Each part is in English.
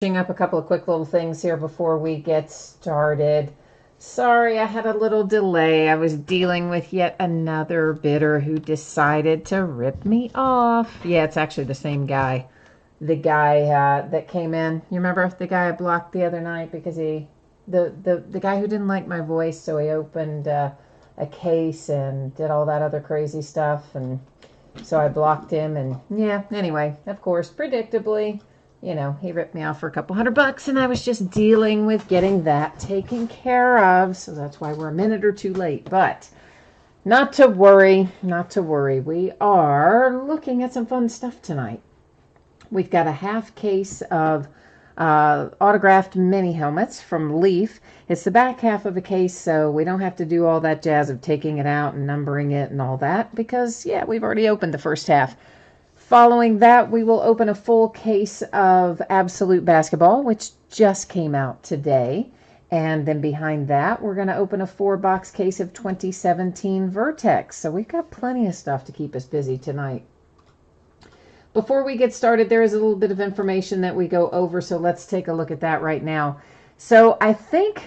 Up a couple of quick little things here before we get started. Sorry, I had a little delay. I was dealing with yet another bidder who decided to rip me off. Yeah, it's actually the same guy. The guy that came in. You remember the guy I blocked the other night because the guy who didn't like my voice, so he opened a case and did all that other crazy stuff, and so I blocked him. And yeah, anyway, of course, predictably, he ripped me off for a couple $100, and I was just dealing with getting that taken care of. So that's why we're a minute or two late. But not to worry, not to worry. We are looking at some fun stuff tonight. We've got a half case of autographed mini helmets from Leaf. It's the back half of a case, so we don't have to do all that jazz of taking it out and numbering it and all that because, yeah, we've already opened the first half. Following that, we will open a full case of Absolute Basketball, which just came out today. And then behind that, we're going to open a 4-box case of 2017 Vertex. So we've got plenty of stuff to keep us busy tonight. Before we get started, there is a little bit of information that we go over, so let's take a look at that right now. So I think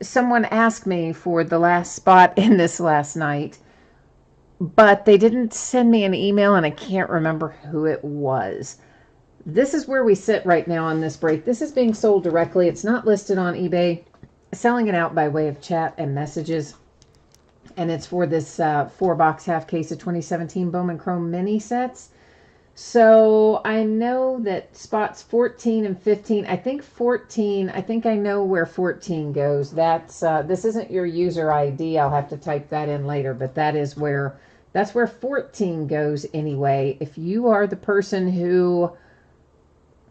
someone asked me for the last spot in this last night, but they didn't send me an email, and I can't remember who it was. This is where we sit right now on this break. This is being sold directly. It's not listed on eBay. Selling it out by way of chat and messages. And it's for this 4-box half case of 2017 Bowman Chrome mini sets. So I know that spots 14 and 15, I think 14, I think I know where 14 goes. That's this isn't your user ID. I'll have to type that in later, but that's where 14 goes anyway. If you are the person who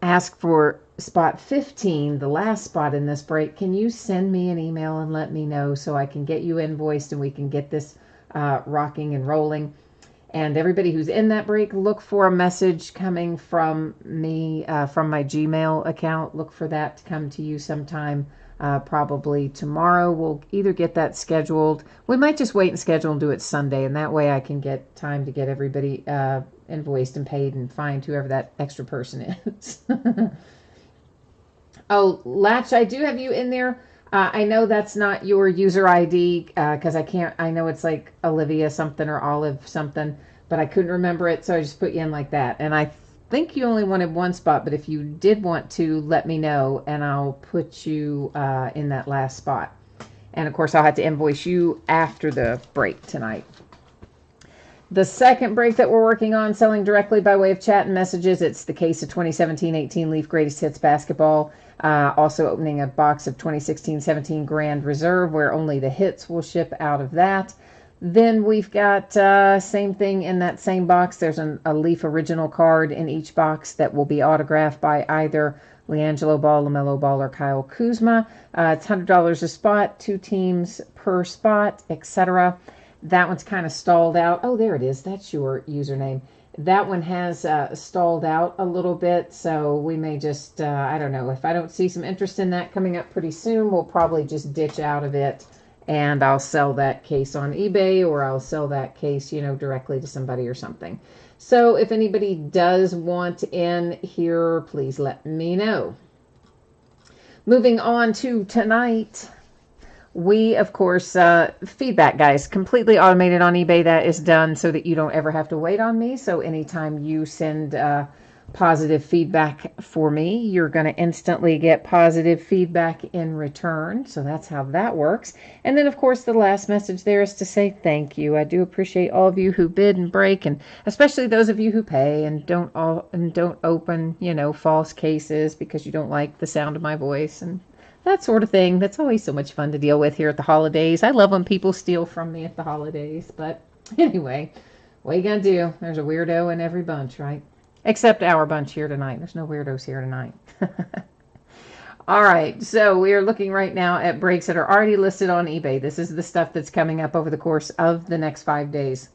asked for spot 15, the last spot in this break, can you send me an email and let me know so I can get you invoiced and we can get this rocking and rolling? And everybody who's in that break, look for a message coming from me, from my Gmail account. Look for that to come to you sometime, probably tomorrow. We'll either get that scheduled. We might just wait and schedule and do it Sunday, and that way I can get time to get everybody invoiced and paid and find whoever that extra person is. Oh, Latch, I do have you in there. I know that's not your user ID because I know it's like Olivia something or Olive something, but I couldn't remember it, so I just put you in like that. And I think you only wanted one spot, but if you did want to, let me know, and I'll put you in that last spot. And, of course, I'll have to invoice you after the break tonight. The second break that we're working on, selling directly by way of chat and messages, it's the case of 2017-18 Leaf Greatest Hits Basketball. Also opening a box of 2016-17 Grand Reserve, where only the hits will ship out of that. Then we've got same thing in that same box. There's a Leaf original card in each box that will be autographed by either LiAngelo Ball, LaMelo Ball, or Kyle Kuzma. It's $100 a spot, 2 teams per spot, etc. That one's kind of stalled out. Oh, there it is. That's your username. That one has stalled out a little bit, so we may just, I don't know. If I don't see some interest in that coming up pretty soon, we'll probably just ditch out of it, and I'll sell that case on eBay, or I'll sell that case, directly to somebody or something. So if anybody does want in here, please let me know. Moving on to tonight. We, of course, feedback, guys, completely automated on eBay. That is done so that you don't ever have to wait on me. So anytime you send positive feedback for me, you're going to instantly get positive feedback in return. So that's how that works. And then, of course, the last message there is to say thank you. I do appreciate all of you who bid and break, and especially those of you who pay and don't open, false cases because you don't like the sound of my voice and that sort of thing. That's always so much fun to deal with here at the holidays. I love when people steal from me at the holidays. But anyway, what are you going to do? There's a weirdo in every bunch, right? Except our bunch here tonight. There's no weirdos here tonight. All right, so we are looking right now at breaks that are already listed on eBay. This is the stuff that's coming up over the course of the next 5 days.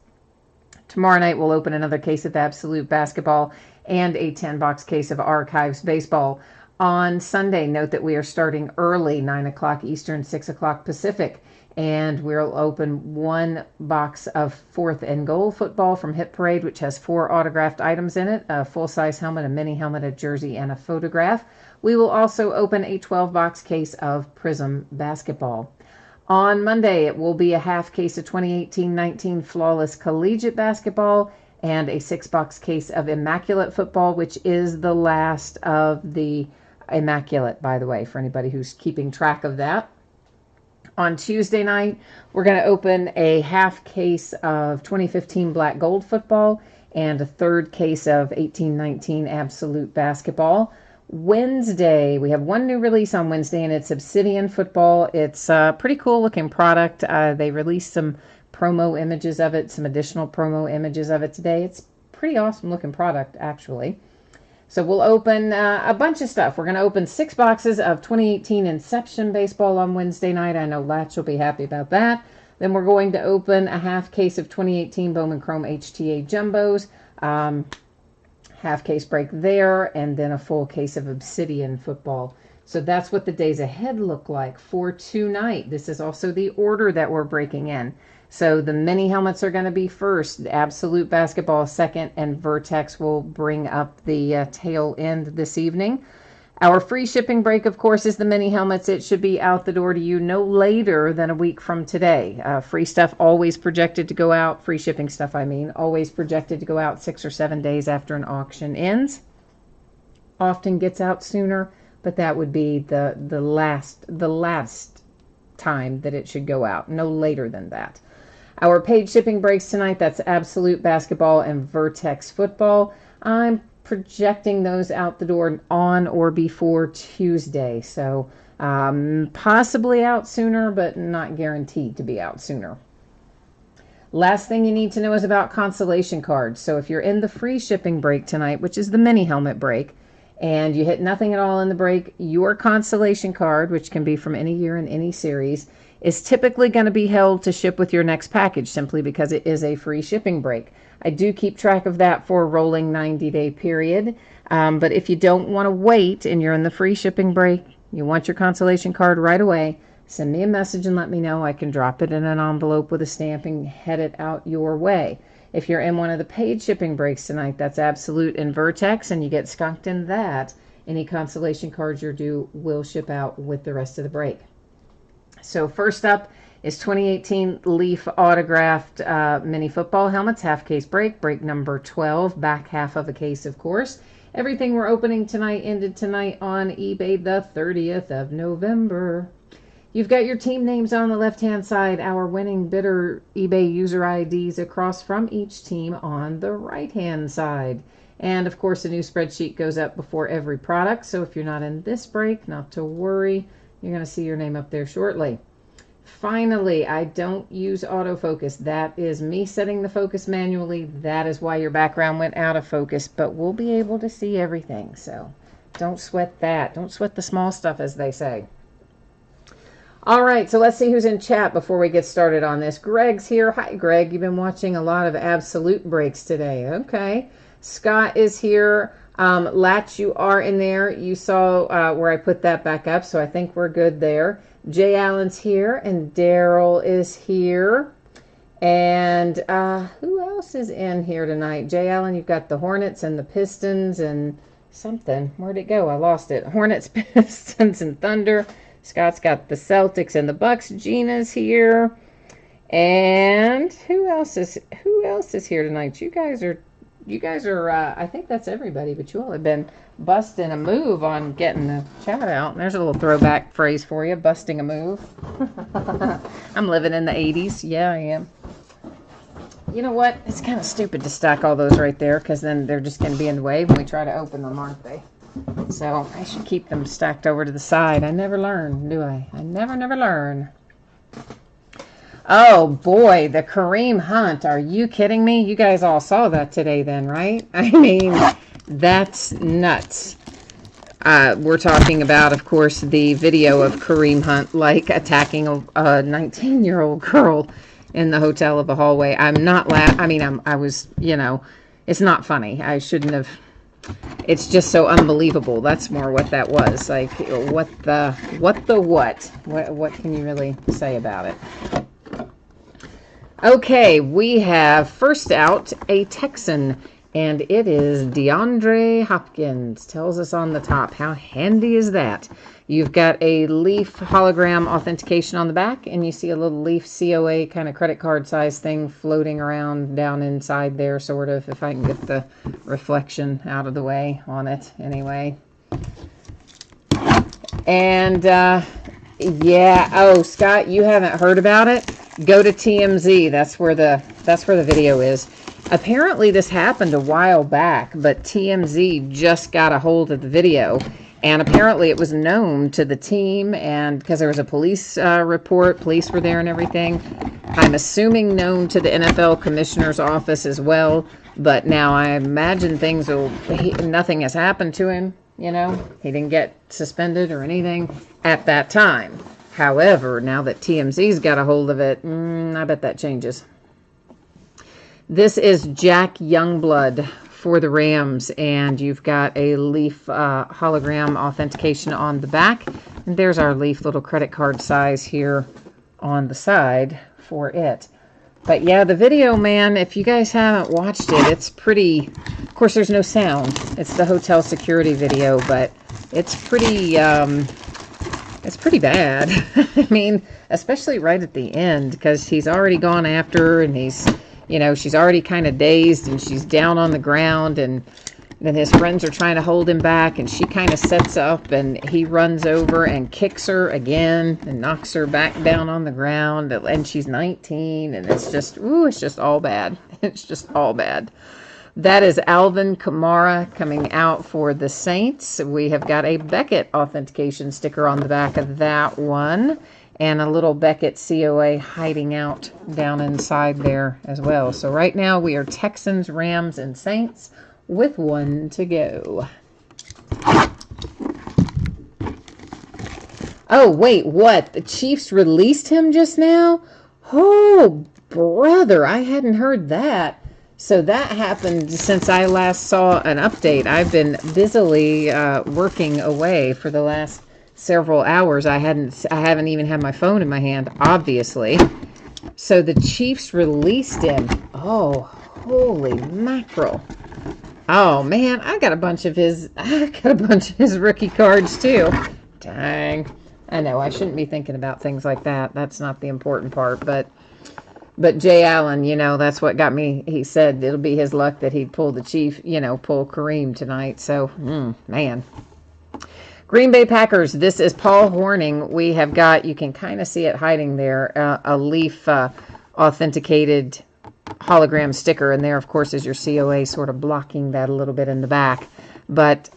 Tomorrow night, we'll open another case of Absolute Basketball and a 10-box case of Archives Baseball. On Sunday, note that we are starting early, 9 o'clock Eastern, 6 o'clock Pacific, and we'll open 1 box of 4th and Goal football from Hit Parade, which has 4 autographed items in it, a full-size helmet, a mini helmet, a jersey, and a photograph. We will also open a 12-box case of Prism basketball. On Monday, it will be a half case of 2018-19 Flawless Collegiate Basketball and a 6-box case of Immaculate Football, which is the last of the Immaculate, by the way, for anybody who's keeping track of that. On Tuesday night, we're going to open a half case of 2015 Black Gold Football and a third case of 18-19 Absolute Basketball. Wednesday, we have one new release on Wednesday, and it's Obsidian Football. It's a pretty cool looking product. They released some promo images of it, some additional promo images of it today. It's pretty awesome looking product, actually. So we'll open a bunch of stuff. We're going to open 6 boxes of 2018 Inception Baseball on Wednesday night. I know Latch will be happy about that. Then we're going to open a half case of 2018 Bowman Chrome HTA Jumbos. Half case break there, and then a full case of Obsidian Football. So that's what the days ahead look like for tonight. This is also the order that we're breaking in. So the mini helmets are going to be first, Absolute Basketball second, and Vertex will bring up the tail end this evening. Our free shipping break, of course, is the mini helmets. It should be out the door to you no later than a week from today. Free stuff always projected to go out, free shipping stuff I mean, always projected to go out 6 or 7 days after an auction ends. Often gets out sooner, but that would be the last time that it should go out, no later than that. Our paid shipping breaks tonight, that's Absolute Basketball and Vertex Football. I'm projecting those out the door on or before Tuesday. So possibly out sooner, but not guaranteed to be out sooner. Last thing you need to know is about consolation cards. So if you're in the free shipping break tonight, which is the mini helmet break, and you hit nothing at all in the break, your consolation card, which can be from any year in any series, is typically going to be held to ship with your next package simply because it is a free shipping break. I do keep track of that for a rolling 90-day period. But if you don't want to wait and you're in the free shipping break, you want your consolation card right away, send me a message and let me know. I can drop it in an envelope with a stamp and head it out your way. If you're in one of the paid shipping breaks tonight, that's Absolute and Vertex, and you get skunked in that, any consolation cards you're due will ship out with the rest of the break. So first up is 2018 Leaf autographed mini football helmets, half case break, break number 12, back half of a case, of course. Everything we're opening tonight ended tonight on eBay the 30th of November. You've got your team names on the left-hand side, our winning bidder eBay user IDs across from each team on the right-hand side. And, of course, a new spreadsheet goes up before every product, so if you're not in this break, not to worry. You're going to see your name up there shortly. Finally, I don't use autofocus. That is me setting the focus manually. That is why your background went out of focus, but we'll be able to see everything, so don't sweat that. Don't sweat the small stuff, as they say. All right, so let's see who's in chat before we get started on this. Greg's here. Hi, Greg. You've been watching a lot of Absolute breaks today. Okay. Scott is here. Latch, you are in there. You saw where I put that back up, so I think we're good there. Jay Allen's here, and Daryl is here. And who else is in here tonight? Jay Allen, you've got the Hornets and the Pistons and something. Where'd it go? I lost it. Hornets, Pistons, and Thunder. Scott's got the Celtics and the Bucks. Gina's here. And who else is here tonight? You guys are, I think that's everybody, but you all have been busting a move on getting the chat out. And there's a little throwback phrase for you, busting a move. I'm living in the 80s. Yeah, I am. You know what? It's kind of stupid to stack all those right there because then they're just going to be in the way when we try to open them, aren't they? So I should keep them stacked over to the side. I never learn, do I? I never learn. Oh boy, the Kareem Hunt. Are you kidding me? You guys all saw that today then, right? I mean, that's nuts. We're talking about, of course, the video of Kareem Hunt, like, attacking a 19-year-old girl in the hotel of a hallway. I'm not I was, you know, it's not funny. I shouldn't have. It's just so unbelievable. That's more what that was. Like, what can you really say about it? Okay, we have first out a Texan And it is DeAndre Hopkins. Tells us on the top. How handy is that? You've got a Leaf hologram authentication on the back, and you see a little Leaf COA kind of credit card size thing floating around down inside there, sort of, if I can get the reflection out of the way on it anyway. And yeah, oh, Scott, you haven't heard about it? Go to TMZ. That's where the video is. Apparently this happened a while back, but TMZ just got a hold of the video, and apparently it was known to the team, and because there was a police report, police were there and everything. I'm assuming known to the NFL commissioner's office as well, but now I imagine nothing has happened to him, you know? He didn't get suspended or anything at that time. However, now that TMZ's got a hold of it, I bet that changes. This is Jack Youngblood for the Rams, and you've got a Leaf hologram authentication on the back. And there's our Leaf little credit card size here on the side for it. But yeah, the video, man, if you guys haven't watched it, it's pretty... Of course, there's no sound. It's the hotel security video, but it's pretty bad. I mean, especially right at the end, because he's already gone after her, and he's... You know, she's already kind of dazed, and she's down on the ground, and then his friends are trying to hold him back, and she kind of sets up, and he runs over and kicks her again and knocks her back down on the ground, and she's 19, and it's just, ooh, it's just all bad. It's just all bad. That is Alvin Kamara coming out for the Saints. We have got a Beckett authentication sticker on the back of that one, and a little Beckett COA hiding out down inside there as well. So right now we are Texans, Rams, and Saints with one to go. Oh, wait, what? The Chiefs released him just now? Oh, brother, I hadn't heard that. So that happened since I last saw an update. I've been busily working away for the last several hours. I haven't even had my phone in my hand, obviously. So the Chiefs released him. Oh, holy mackerel. Oh man, I got a bunch of his rookie cards too. Dang. I know I shouldn't be thinking about things like that. That's not the important part, but Jay Allen, you know, that's what got me. He said it'll be his luck that he'd pull the Chief, you know, pull Kareem tonight. So, man. Green Bay Packers, this is Paul Hornung. We have got, you can kind of see it hiding there, a Leaf authenticated hologram sticker. And there, of course, is your COA sort of blocking that a little bit in the back. But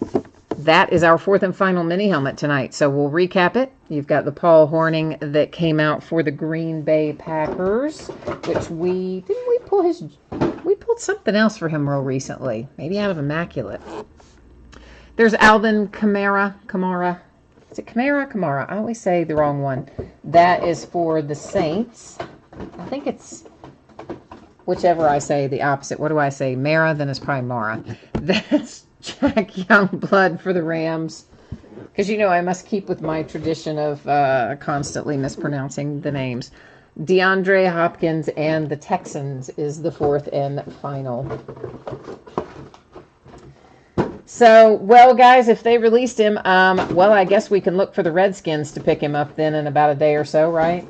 that is our fourth and final mini helmet tonight. So we'll recap it. You've got the Paul Hornung that came out for the Green Bay Packers, which we pulled something else for him real recently, maybe out of Immaculate. There's Alvin Kamara. Is it Kamara? I always say the wrong one. That is for the Saints. I think it's whichever I say the opposite. What do I say? Mara, then it's probably Mara. That's Jack Youngblood for the Rams. Because, you know, I must keep with my tradition of constantly mispronouncing the names. DeAndre Hopkins and the Texans is the fourth and final. So, well, guys, if they released him, well, I guess we can look for the Redskins to pick him up then in about a day or so, right?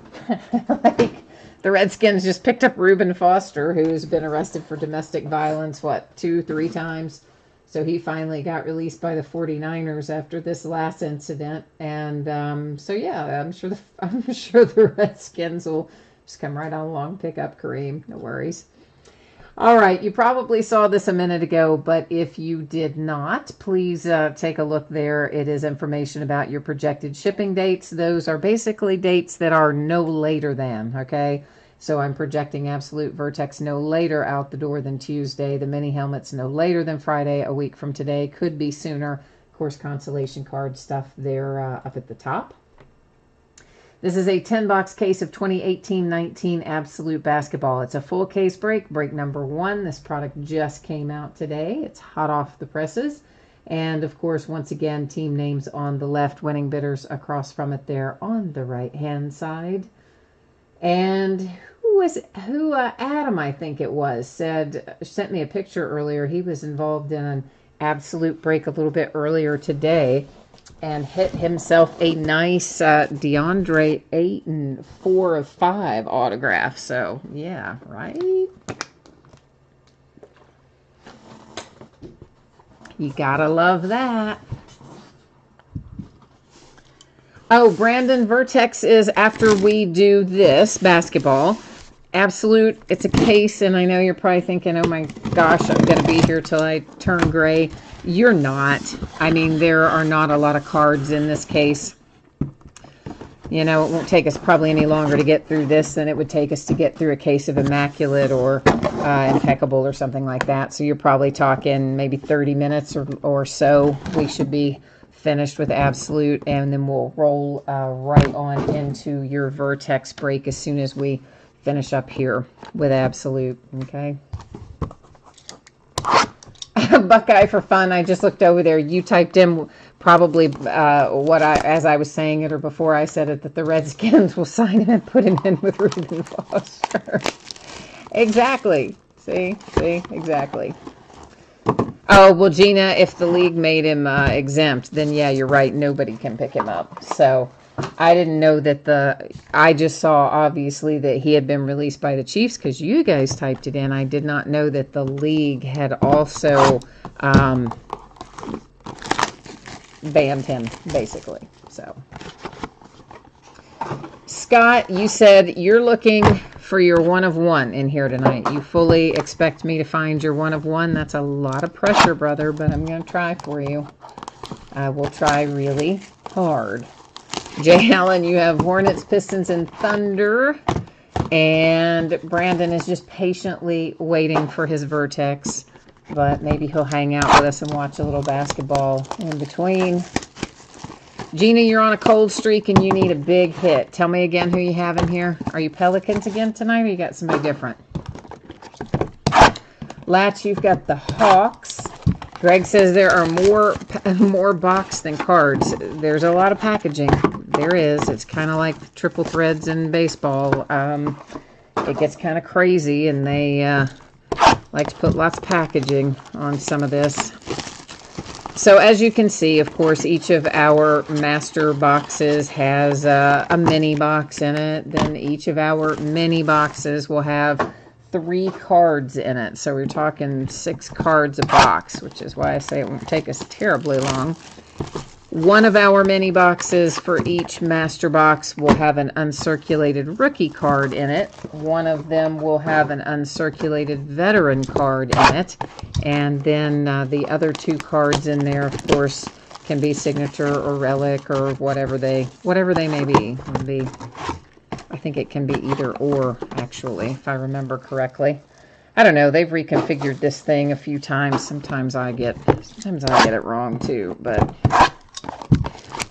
Like, the Redskins just picked up Reuben Foster, who's been arrested for domestic violence, 2-3 times? So he finally got released by the 49ers after this last incident. And so, yeah, I'm sure the Redskins will just come right on along, pick up Kareem. No worries. All right, you probably saw this a minute ago, but if you did not, please take a look there. It is information about your projected shipping dates. Those are basically dates that are no later than, okay? So I'm projecting Absolute Vertex no later out the door than Tuesday. The mini helmets no later than Friday, a week from today. Could be sooner. Of course, consolation card stuff there up at the top. This is a 10-box case of 2018-19 Absolute Basketball. It's a full case break number 1. This product just came out today. It's hot off the presses. And, of course, once again, team names on the left, winning bidders across from it there on the right-hand side. And Adam, I think it was, sent me a picture earlier. He was involved in an absolute break a little bit earlier today and hit himself a nice DeAndre 8 and 4 of 5 autograph. So, yeah, right? You gotta love that. Oh, Brandon, verrtex is after we do this basketball. Absolute, it's a case, and I know you're probably thinking, oh my gosh, I'm going to be here till I turn gray. You're not. I mean, there are not a lot of cards in this case. You know, it won't take us probably any longer to get through this than it would take us to get through a case of Immaculate or Impeccable or something like that. So you're probably talking maybe 30 minutes or so. We should be finished with Absolute, and then we'll roll right on into your verrtex break as soon as we finish up here with Absolute. Okay. Buckeye for fun. I just looked over there. You typed in probably as I was saying it or before I said it, that the Redskins will sign him and put him in with Reuben Foster. Exactly. See, exactly. Oh, well, Gina, if the league made him exempt, then yeah, you're right. Nobody can pick him up. So I didn't know that I just saw, obviously, that he had been released by the Chiefs because you guys typed it in. I did not know that the league had also banned him, basically. So, Scott, you said you're looking for your 1 of 1 in here tonight. You fully expect me to find your 1 of 1? That's a lot of pressure, brother, but I'm going to try for you. I will try really hard. Jay Allen, you have Hornets, Pistons, and Thunder. And Brandon is just patiently waiting for his verrtex. But maybe he'll hang out with us and watch a little basketball in between. Gina, you're on a cold streak and you need a big hit. Tell me again who you have in here. Are you Pelicans again tonight, or you got somebody different? Latch, you've got the Hawks. Greg says there are more box than cards. There's a lot of packaging. There is. It's kind of like triple threads in baseball. It gets kind of crazy, and they like to put lots of packaging on some of this. So as you can see, of course, each of our master boxes has a mini box in it. Then each of our mini boxes will have 3 cards in it. So we're talking 6 cards a box, which is why I say it won't take us terribly long. One of our mini boxes for each master box will have an uncirculated rookie card in it. One of them will have an uncirculated veteran card in it. And then the other 2 cards in there, of course, can be signature or relic or whatever they may be. I think it can be either or, actually, if I remember correctly. I don't know. They've reconfigured this thing a few times. Sometimes I get it wrong too. But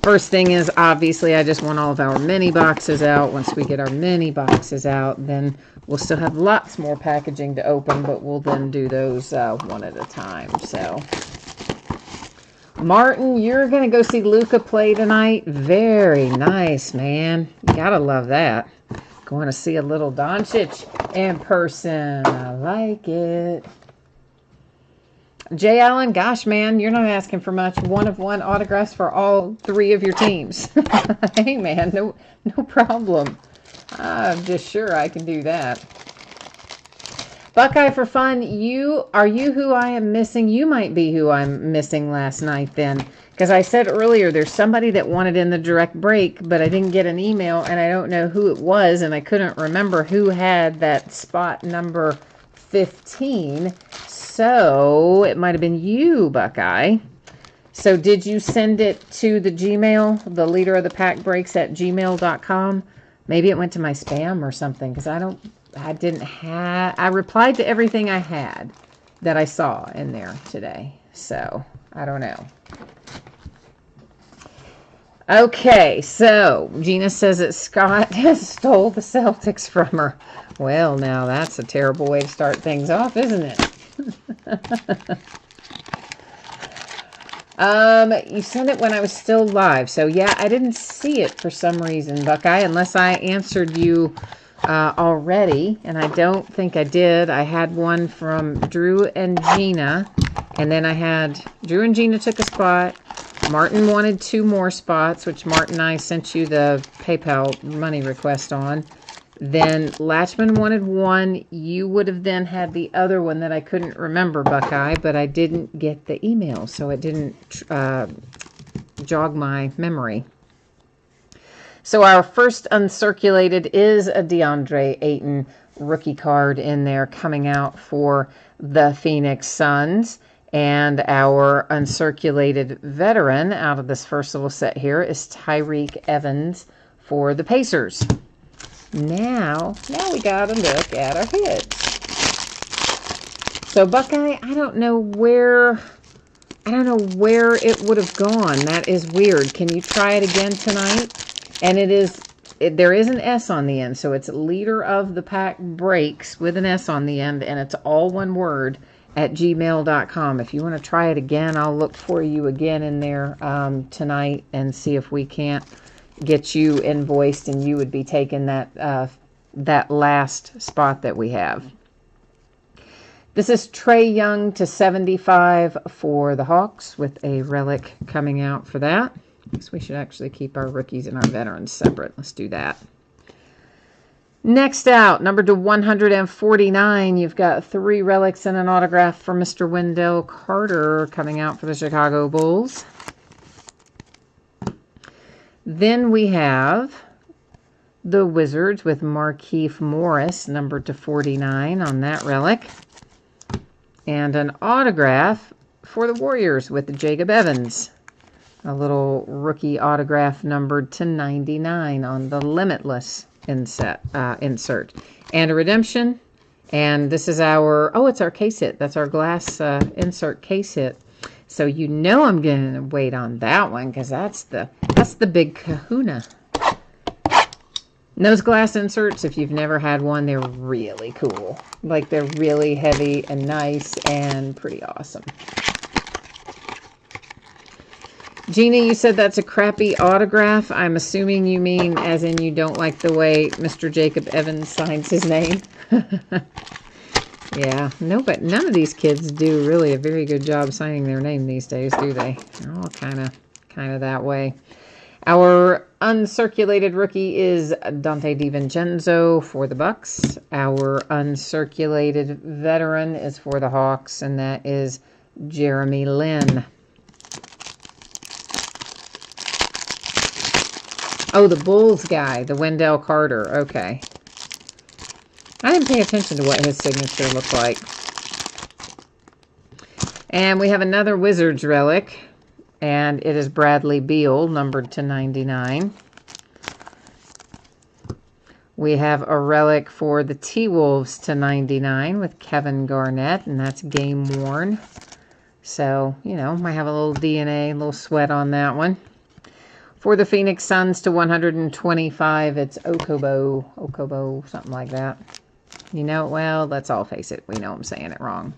first thing is, obviously, I just want all of our mini boxes out. Once we get our mini boxes out, then we'll still have lots more packaging to open, but we'll then do those one at a time. So, Martin, you're going to go see Luca play tonight. Very nice, man. You got to love that. Going to see a little Doncic in person. I like it. Jay Allen, gosh, man, you're not asking for much. 1 of 1 autographs for all 3 of your teams. Hey, man, no problem. I'm just sure I can do that. Buckeye for fun, are you who I am missing? You might be who I'm missing last night then. Because I said earlier there's somebody that wanted in the direct break, but I didn't get an email, and I don't know who it was, and I couldn't remember who had that spot number 15. So it might have been you, Buckeye. So did you send it to the Gmail, the leader of the pack breaks at gmail.com? Maybe it went to my spam or something, because I replied to everything I had that I saw in there today. So I don't know. Okay, so Gina says that Scott has stole the Celtics from her. Well, now that's a terrible way to start things off, isn't it? You sent it when I was still live. So yeah, I didn't see it for some reason, Buckeye, unless I answered you already, and I don't think I did. I had one from Drew and Gina, and then I had Drew and Gina took a spot. Martin wanted 2 more spots, which Martin and I sent you the PayPal money request on. Then Latchman wanted 1. You would have then had the other one that I couldn't remember, Buckeye, but I didn't get the email, so it didn't jog my memory. So our first uncirculated is a DeAndre Ayton rookie card in there coming out for the Phoenix Suns. And our uncirculated veteran out of this first little set here is Tyreke Evans for the Pacers. Now we got to look at our hits. So Buckeye, I don't know where it would have gone. That is weird. Can you try it again tonight? And there is an S on the end, so it's leader of the pack breaks with an S on the end, and it's all one word at gmail.com. If you want to try it again, I'll look for you again in there tonight and see if we can't get you invoiced and you would be taking that last spot that we have. This is Trae Young to 75 for the Hawks with a relic coming out for that. So we should actually keep our rookies and our veterans separate. Let's do that. Next out, number to 149, you've got 3 relics and an autograph for Mr. Wendell Carter coming out for the Chicago Bulls. Then we have the Wizards with Markieff Morris, numbered to 49 on that relic. And an autograph for the Warriors with Jacob Evans. A little rookie autograph numbered to 99 on the Limitless insert. And a redemption. And this is our, it's our case hit. That's our glass insert case hit. So you know I'm going to wait on that one because that's the big kahuna. And those glass inserts, if you've never had one, they're really cool. Like, they're really heavy and nice and pretty awesome. Gina, you said that's a crappy autograph. I'm assuming you mean as in you don't like the way Mr. Jacob Evans signs his name. Yeah, no, but none of these kids do really a very good job signing their name these days, do they? They're all kind of that way. Our uncirculated rookie is Dante DiVincenzo for the Bucks. Our uncirculated veteran is for the Hawks, and that is Jeremy Lin. Oh, the Bulls guy, the Wendell Carter. Okay. I didn't pay attention to what his signature looked like. And we have another Wizards relic, and it is Bradley Beal, numbered to 99. We have a relic for the T-Wolves to 99 with Kevin Garnett, and that's game worn. So, you know, might have a little DNA, a little sweat on that one. For the Phoenix Suns to 125, it's Okobo, something like that. You know, well, let's all face it. We know I'm saying it wrong.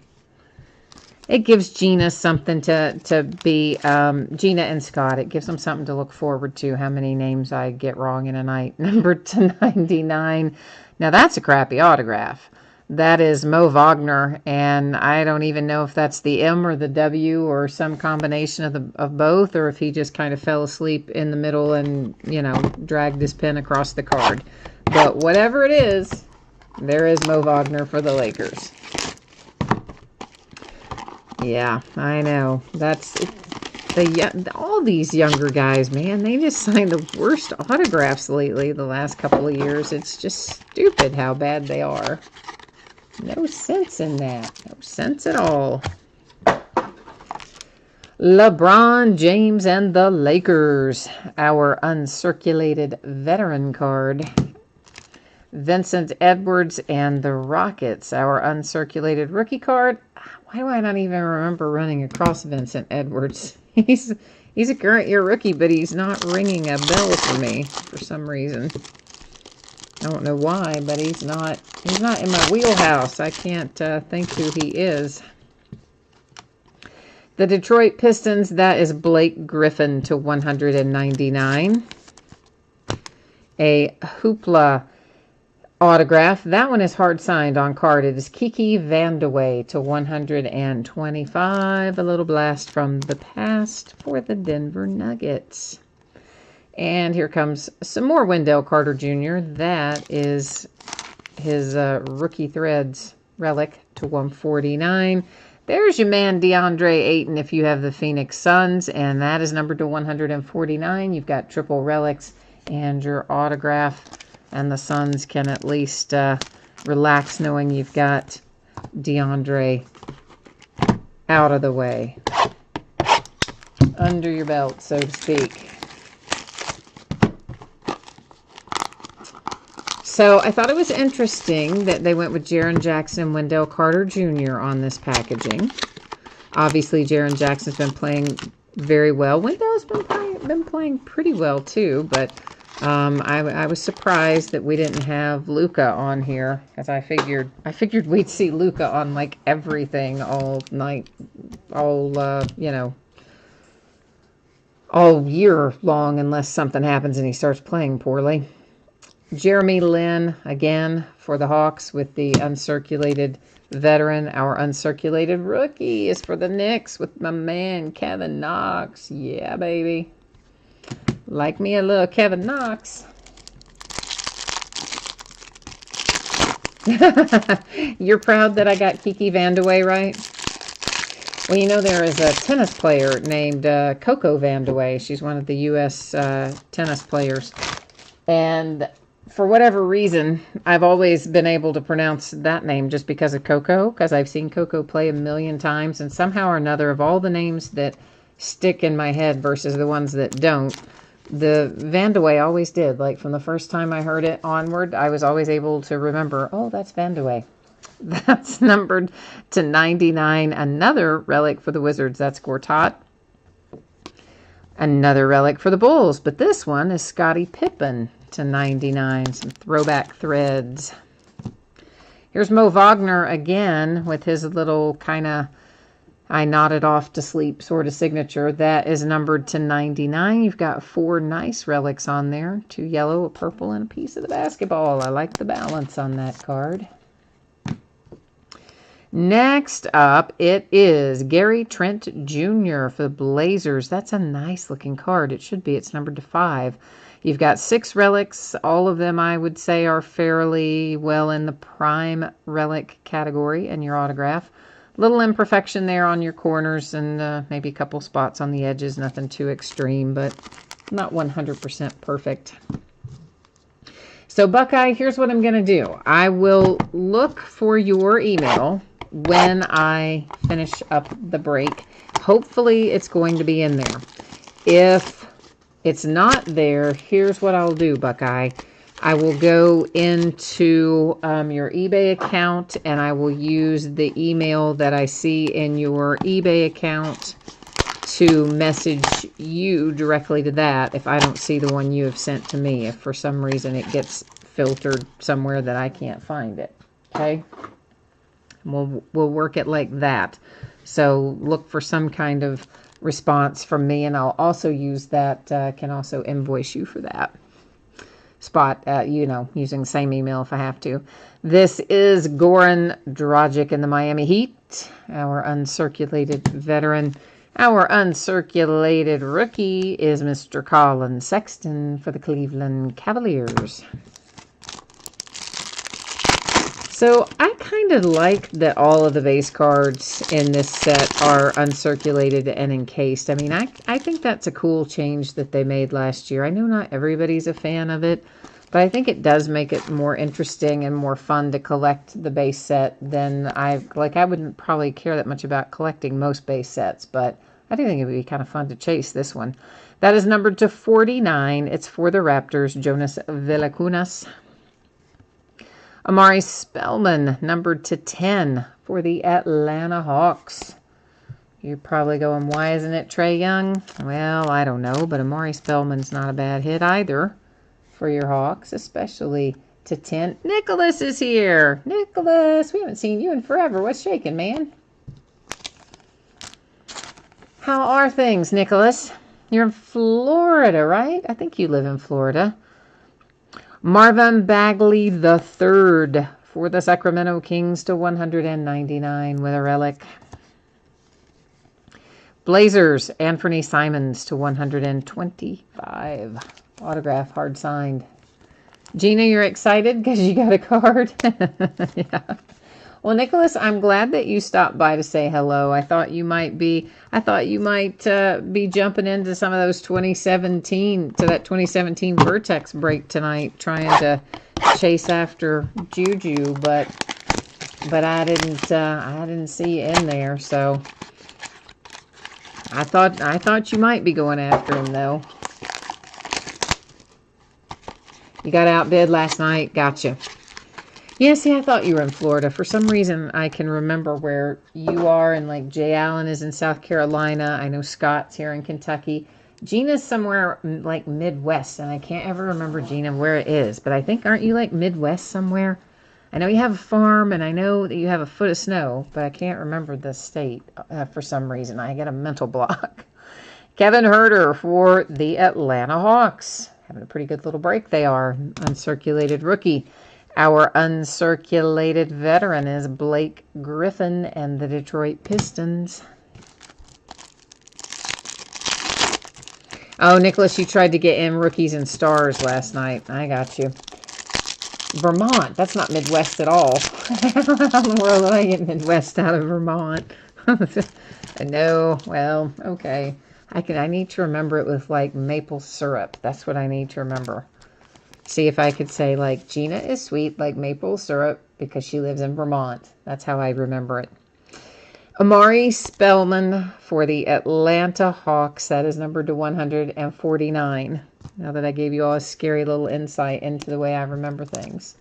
It gives Gina something to be, Gina and Scott, it gives them something to look forward to, how many names I get wrong in a night. Numbered to 99. Now, that's a crappy autograph. That is Mo Wagner, and I don't even know if that's the M or the W or some combination of both, or if he just kind of fell asleep in the middle and, you know, dragged his pen across the card. But whatever it is, there is Mo Wagner for the Lakers. Yeah, I know. That's all these younger guys, man. They just signed the worst autographs lately the last couple of years. It's just stupid how bad they are. No sense in that. No sense at all. LeBron James and the Lakers. Our uncirculated veteran card. Vincent Edwards and the Rockets. Our uncirculated rookie card. Why do I not even remember running across Vincent Edwards? He's a current year rookie, but he's not ringing a bell for me for some reason. I don't know why, but he's not in my wheelhouse. I can't think who he is. The Detroit Pistons, that is Blake Griffin to 199. A Hoopla autograph. That one is hard signed on card. It is Kiki Vandeweghe to 125. A little blast from the past for the Denver Nuggets. And here comes some more Wendell Carter Jr. That is his rookie threads relic to 149. There's your man DeAndre Ayton if you have the Phoenix Suns, and that is numbered to 149. You've got triple relics and your autograph, and the Suns can at least relax knowing you've got DeAndre out of the way, under your belt, so to speak. So I thought it was interesting that they went with Jaren Jackson and Wendell Carter Jr. on this packaging. Obviously, Jaren Jackson's been playing very well. Wendell's been playing pretty well too, but I was surprised that we didn't have Luka on here, because I figured we'd see Luka on like everything all night, all all year long, unless something happens and he starts playing poorly. Jeremy Lin, again, for the Hawks with the uncirculated veteran. Our uncirculated rookie is for the Knicks with my man, Kevin Knox. Yeah, baby. Like me a little Kevin Knox. You're proud that I got Kiki Vandeweghe right? Well, you know, there is a tennis player named Coco Vandeweghe. She's one of the U.S. Tennis players. And for whatever reason, I've always been able to pronounce that name just because of Coco, because I've seen Coco play a million times, and somehow or another, of all the names that stick in my head versus the ones that don't, the Vandeweghe always did. Like, from the first time I heard it onward, I was always able to remember, oh, that's Vandeweghe. That's numbered to 99. Another relic for the Wizards. That's Gortat. Another relic for the Bulls, but this one is Scottie Pippen to 99. Some throwback threads. Here's Mo Wagner again with his little kind of I nodded off to sleep sort of signature. That is numbered to 99. You've got 4 nice relics on there. 2 yellow, a purple, and a piece of the basketball. I like the balance on that card. Next up, it is Gary Trent Jr. for the Blazers. That's a nice looking card. It should be. It's numbered to 5. You've got 6 relics. All of them, I would say, are fairly well in the prime relic category, and your autograph. Little imperfection there on your corners and maybe a couple spots on the edges. Nothing too extreme, but not 100% perfect. So, Buckeye, here's what I'm going to do. I will look for your email when I finish up the break. Hopefully, it's going to be in there. If it's not there, here's what I'll do, Buckeye. I will go into your eBay account, and I will use the email that I see in your eBay account to message you directly to that if I don't see the one you have sent to me. If for some reason it gets filtered somewhere that I can't find it. Okay? We'll work it like that. So look for some kind of response from me, and I'll also use that, can also invoice you for that spot, using the same email if I have to. This is Goran Dragic in the Miami Heat, our uncirculated veteran. Our uncirculated rookie is Mr. Colin Sexton for the Cleveland Cavaliers. So I kind of like that all of the base cards in this set are uncirculated and encased. I mean, I think that's a cool change that they made last year. I know not everybody's a fan of it, but I think it does make it more interesting and more fun to collect the base set than I wouldn't probably care that much about collecting most base sets, but I do think it would be kind of fun to chase this one. That is numbered to 49. It's for the Raptors, Jonas Valanciunas. Amari Spellman, numbered to 10 for the Atlanta Hawks. You're probably going, why isn't it Trae Young? Well, I don't know, but Amari Spellman's not a bad hit either for your Hawks, especially to 10. Nicholas is here. Nicholas, we haven't seen you in forever. What's shaking, man? How are things, Nicholas? You're in Florida, right? I think you live in Florida. Marvin Bagley the third for the Sacramento Kings to 199 with a relic. Blazers, Anthony Simons to 125. Autograph, hard signed. Gina, you're excited because you got a card? Yeah. Well, Nicholas, I'm glad that you stopped by to say hello. I thought you might be jumping into some of those 2017 verrtex break tonight, trying to chase after Juju, but I didn't see you in there, so I thought you might be going after him though. You got outbid last night. Gotcha. Yeah, see, I thought you were in Florida. For some reason, I can remember where you are, and like Jay Allen is in South Carolina. I know Scott's here in Kentucky. Gina's somewhere like Midwest, and I can't ever remember, Gina, where it is. But I think, aren't you like Midwest somewhere? I know you have a farm, and I know that you have a foot of snow, but I can't remember the state for some reason. I get a mental block. Kevin Huerter for the Atlanta Hawks. Having a pretty good little break they are. Uncirculated rookie. Our uncirculated veteran is Blake Griffin and the Detroit Pistons. Oh, Nicholas, you tried to get in rookies and stars last night. I got you. Vermont. That's not Midwest at all. How in the world did I get Midwest out of Vermont? No, well, okay. I need to remember it with like maple syrup. That's what I need to remember. See if I could say, like, Gina is sweet like maple syrup because she lives in Vermont. That's how I remember it. Amari Spellman for the Atlanta Hawks. That is numbered to 149. Now that I gave you all a scary little insight into the way I remember things.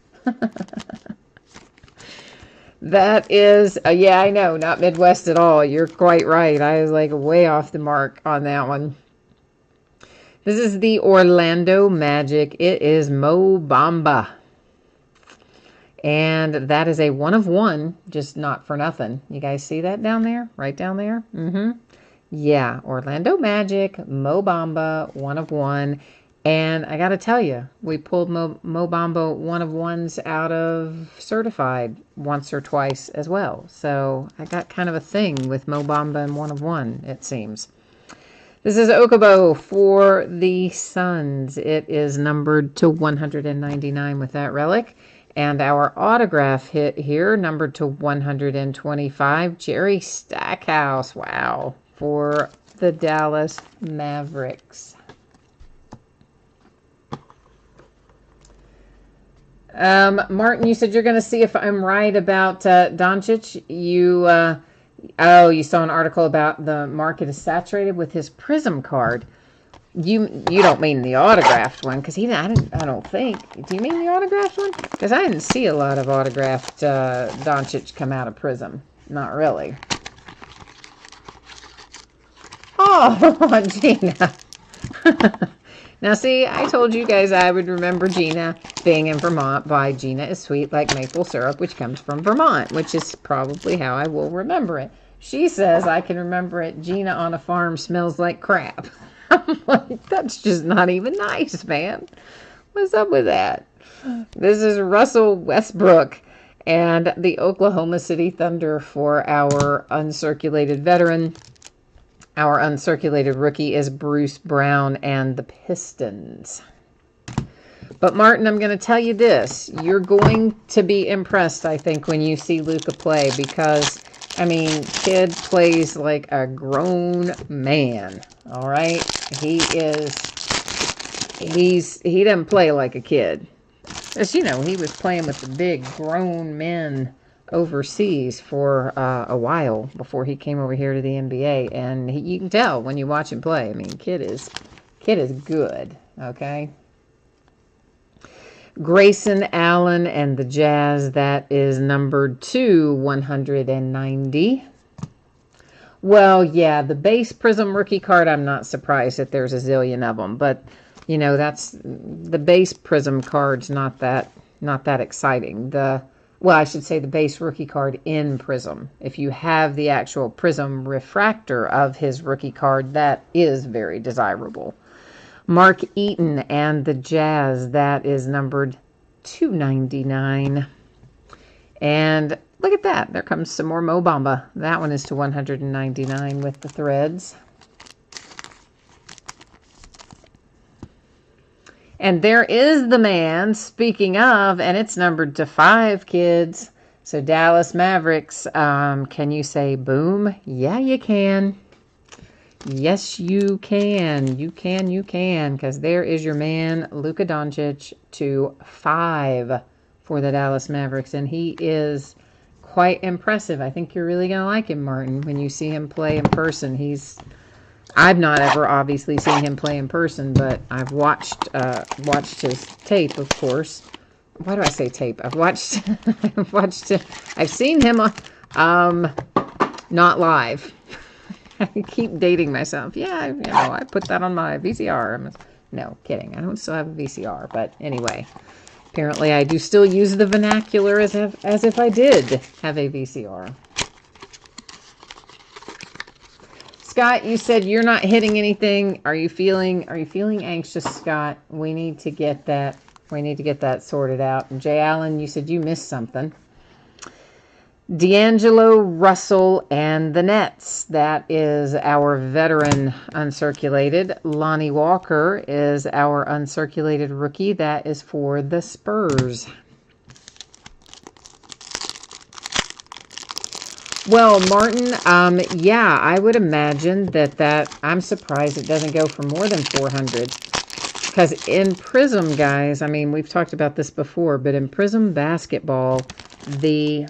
That is, yeah, I know, not Midwest at all. You're quite right. I was like way off the mark on that one. This is the Orlando Magic. It is Mo Bamba. And that is a 1/1, just not for nothing. You guys see that down there? Right down there? Yeah, Orlando Magic, Mo Bamba, 1/1. And I got to tell you, we pulled Mo Bamba 1/1s out of certified once or twice as well. So I got kind of a thing with Mo Bamba and 1/1, it seems. This is Okubo for the Suns. It is numbered to 199 with that relic. And our autograph hit here, numbered to 125, Jerry Stackhouse. Wow. For the Dallas Mavericks. Martin, you said you're going to see if I'm right about Doncic. You saw an article about the market is saturated with his Prism card. You don't mean the autographed one, because I don't think. Do you mean the autographed one? Because I didn't see a lot of autographed Doncic come out of Prism. Not really. Oh, Gina. Now, see, I told you guys I would remember Gina being in Vermont by Gina is sweet like maple syrup, which comes from Vermont, which is probably how I will remember it. She says I can remember it. Gina on a farm smells like crap. I'm like, that's just not even nice, man. What's up with that? This is Russell Westbrook and the Oklahoma City Thunder for our uncirculated veteran. Our uncirculated rookie is Bruce Brown and the Pistons. But Martin, I'm going to tell you this. You're going to be impressed, I think, when you see Luka play because, I mean, kid plays like a grown man. All right? He doesn't play like a kid. As you know, he was playing with the big grown men overseas for a while before he came over here to the NBA, and you can tell when you watch him play. I mean, kid is good. Okay. Grayson Allen and the Jazz. That is numbered to 190. Well, yeah, the base Prism rookie card. I'm not surprised that there's a zillion of them, but you know that's the base Prism card's not that exciting. Well, I should say the base rookie card in Prism. If you have the actual Prism refractor of his rookie card, that is very desirable. Mark Eaton and the Jazz, that is numbered 299. And look at that. There comes some more Mo Bamba. That one is to 199 with the threads. And there is the man, speaking of, and it's numbered to 5, kids. So Dallas Mavericks, can you say boom? Yeah, you can. Yes, you can. You can, because there is your man, Luka Doncic, to 5 for the Dallas Mavericks. And he is quite impressive. I think you're really going to like him, Martin, when you see him play in person. I've not ever obviously seen him play in person, but I've watched his tape, of course. Why do I say tape? I've seen him not live. I keep dating myself. Yeah, I put that on my VCR. No, kidding. I don't still have a VCR, but anyway, apparently I do still use the vernacular as if I did have a VCR. Scott, you said you're not hitting anything. Are you feeling anxious, Scott? We need to get that sorted out. And Jay Allen, you said you missed something. D'Angelo Russell and the Nets. That is our veteran uncirculated. Lonnie Walker is our uncirculated rookie. That is for the Spurs. Well, Martin, yeah, I would imagine that I'm surprised it doesn't go for more than 400. Because in Prism, guys, I mean, we've talked about this before, but in Prism basketball, the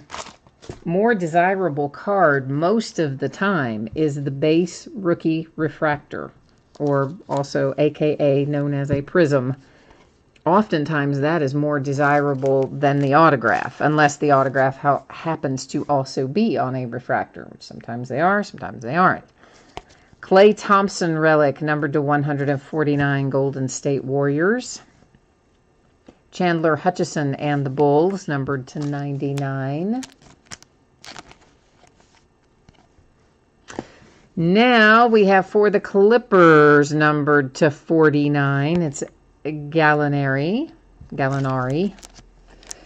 more desirable card most of the time is the base rookie refractor, or also AKA known as a Prism. Oftentimes that is more desirable than the autograph, unless the autograph happens to also be on a refractor, which sometimes they are, sometimes they aren't. Klay Thompson relic, numbered to 149, Golden State Warriors. Chandler Hutchison and the Bulls, numbered to 99. Now we have for the Clippers, numbered to 49. It's Gallinari.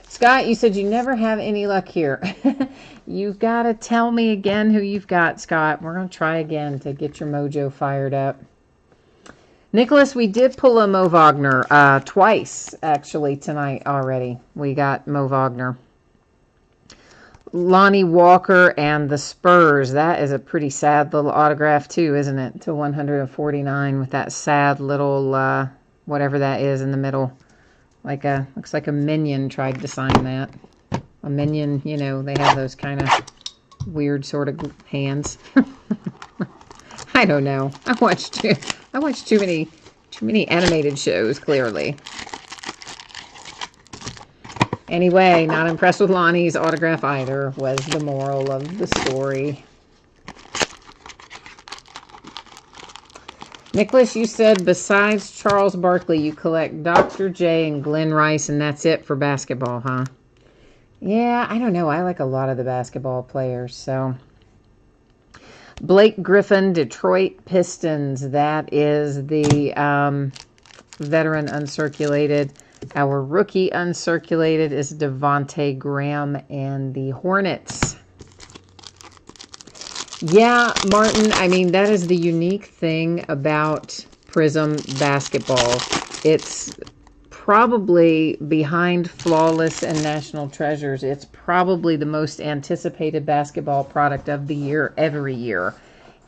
Scott, you said you never have any luck here. You've got to tell me again who you've got, Scott. We're going to try again to get your mojo fired up. Nicholas, we did pull a Mo Wagner twice, actually, tonight already. We got Mo Wagner. Lonnie Walker and the Spurs. That is a pretty sad little autograph, too, isn't it? To 149 with that sad little, whatever that is in the middle. Looks like a minion tried to sign that. A minion, you know, they have those kind of weird sort of hands. I don't know. I watched too many animated shows, clearly. Anyway, not impressed with Lonnie's autograph either, was the moral of the story. Nicholas, you said besides Charles Barkley, you collect Dr. J and Glenn Rice, and that's it for basketball, huh? Yeah, I don't know. I like a lot of the basketball players, so. Blake Griffin, Detroit Pistons. That is the veteran uncirculated. Our rookie uncirculated is Devontae Graham and the Hornets. Yeah, Martin, I mean, that is the unique thing about Prism basketball. It's probably behind Flawless and National Treasures. It's probably the most anticipated basketball product of the year every year.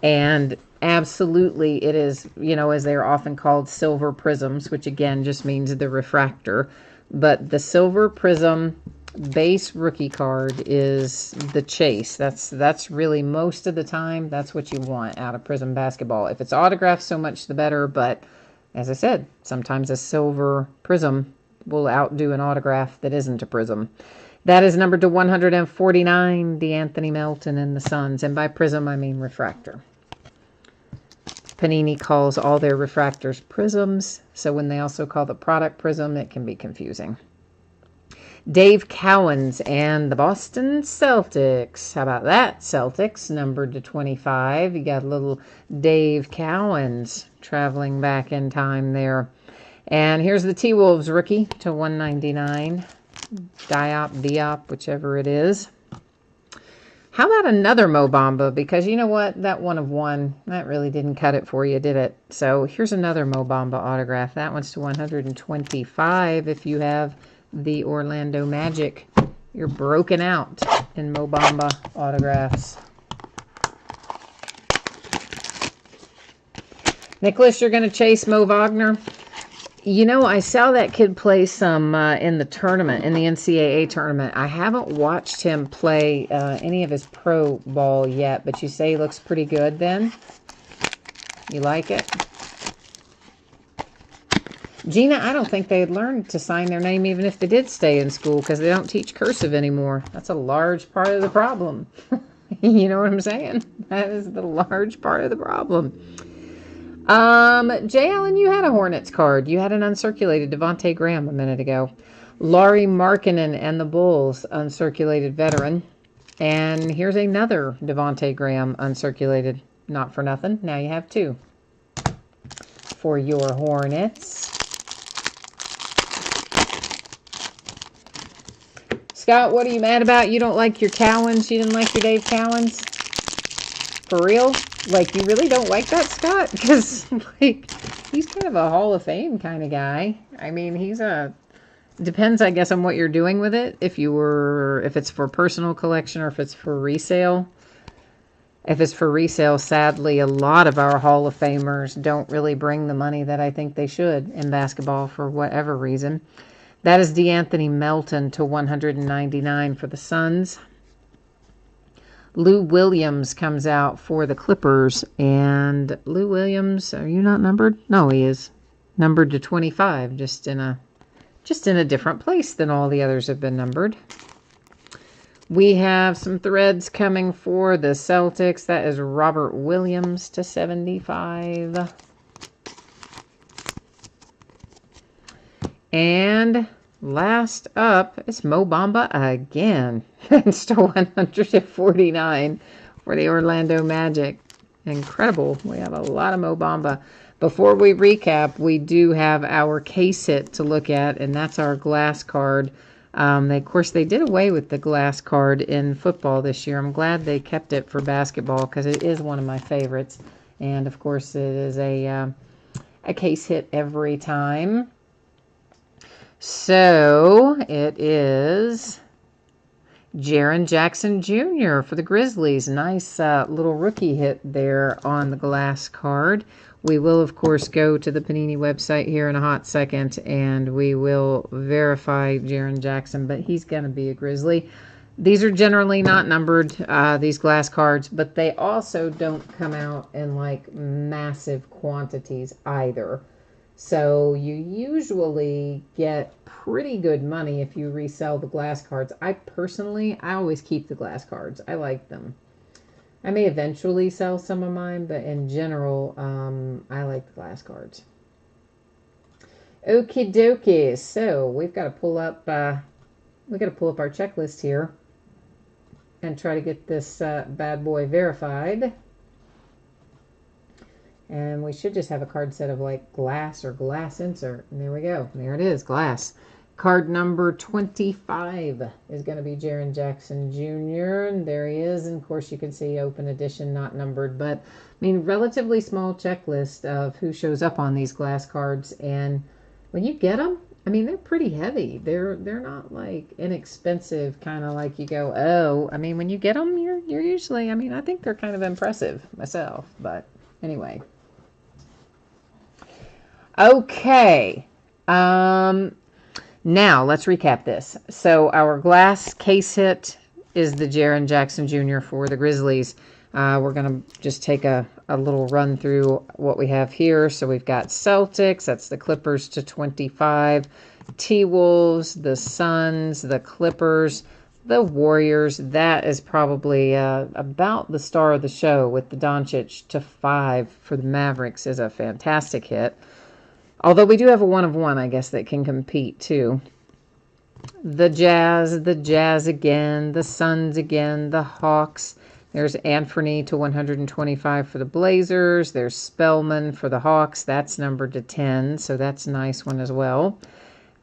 And absolutely it is, you know, as they're often called, silver prisms, which again just means the refractor. But the silver prism base rookie card is the chase. That's really most of the time, that's what you want out of Prism basketball. If it's autographed, so much the better, but as I said, sometimes a silver prism will outdo an autograph that isn't a prism. That is numbered to 149, the Anthony Melton and the Suns, and by prism I mean refractor. Panini calls all their refractors prisms, so when they also call the product prism, it can be confusing. Dave Cowens and the Boston Celtics. How about that? Celtics numbered to 25. You got a little Dave Cowens traveling back in time there. And here's the T-Wolves rookie to 199. Diop, whichever it is. How about another Mo Bamba? Because you know what? That 1 of 1, that really didn't cut it for you, did it? So here's another Mo Bamba autograph. That one's to 125 if you have the Orlando Magic. You're broken out in Mo Bamba autographs. Nicholas, you're going to chase Mo Wagner? You know, I saw that kid play some in the tournament, in the NCAA tournament. I haven't watched him play any of his pro ball yet, but you say he looks pretty good then? You like it? Gina, I don't think they'd learn to sign their name even if they did stay in school because they don't teach cursive anymore. That's a large part of the problem. You know what I'm saying? That is the large part of the problem. Jay Allen, you had a Hornets card. You had an uncirculated Devontae Graham a minute ago. Laurie Markkinen and the Bulls, uncirculated veteran. And here's another Devontae Graham uncirculated. Not for nothing. Now you have 2 for your Hornets. Scott, what are you mad about? You don't like your Cowens? You didn't like your Dave Cowens? For real? Like, you really don't like that, Scott? Because, like, he's kind of a Hall of Fame kind of guy. I mean, he's a... Depends, I guess, on what you're doing with it. If it's for personal collection or if it's for resale. If it's for resale, sadly, a lot of our Hall of Famers don't really bring the money that I think they should in basketball for whatever reason. That is DeAnthony Melton to 199 for the Suns. Lou Williams comes out for the Clippers. And Lou Williams, are you not numbered? No, he is. Numbered to 25, just in a different place than all the others have been numbered. We have some threads coming for the Celtics. That is Robert Williams to 75. And last up, it's Mo Bamba again. It's to 149 for the Orlando Magic. Incredible. We have a lot of Mo Bamba. Before we recap, we do have our case hit to look at, and that's our glass card. Of course, they did away with the glass card in football this year. I'm glad they kept it for basketball because it is one of my favorites. And, of course, it is a case hit every time. So, it is Jaren Jackson Jr. for the Grizzlies. Nice little rookie hit there on the glass card. We will, of course, go to the Panini website here in a hot second, and we will verify Jaren Jackson, but he's going to be a Grizzly. These are generally not numbered, these glass cards, but they also don't come out in, like, massive quantities either. So you usually get pretty good money if you resell the glass cards. I always keep the glass cards. I like them. I may eventually sell some of mine, but in general, I like the glass cards. Okie dokie. So we've got to pull up. Our checklist here and try to get this bad boy verified. And we should just have a card set of like glass or glass insert. And there we go. There it is, glass. Card number 25 is going to be Jaren Jackson Jr. And there he is. And of course you can see open edition, not numbered. But I mean, relatively small checklist of who shows up on these glass cards. And when you get them, I mean, they're pretty heavy. They're not like inexpensive, kind of like you go, oh. I mean, when you get them, you're usually, I mean, I think they're kind of impressive myself. But anyway. Okay. Now, let's recap this. So, our glass case hit is the Jaren Jackson Jr. for the Grizzlies. We're going to just take a little run through what we have here. So, we've got Celtics. That's the Clippers to 25. T-Wolves, the Suns, the Clippers, the Warriors. That is probably about the star of the show with the Doncic to 5 for the Mavericks is a fantastic hit. Although we do have a 1 of 1, I guess, that can compete too. the Jazz again, the Suns again, the Hawks. There's Anthony to 125 for the Blazers. There's Spellman for the Hawks. That's numbered to 10, so that's a nice one as well.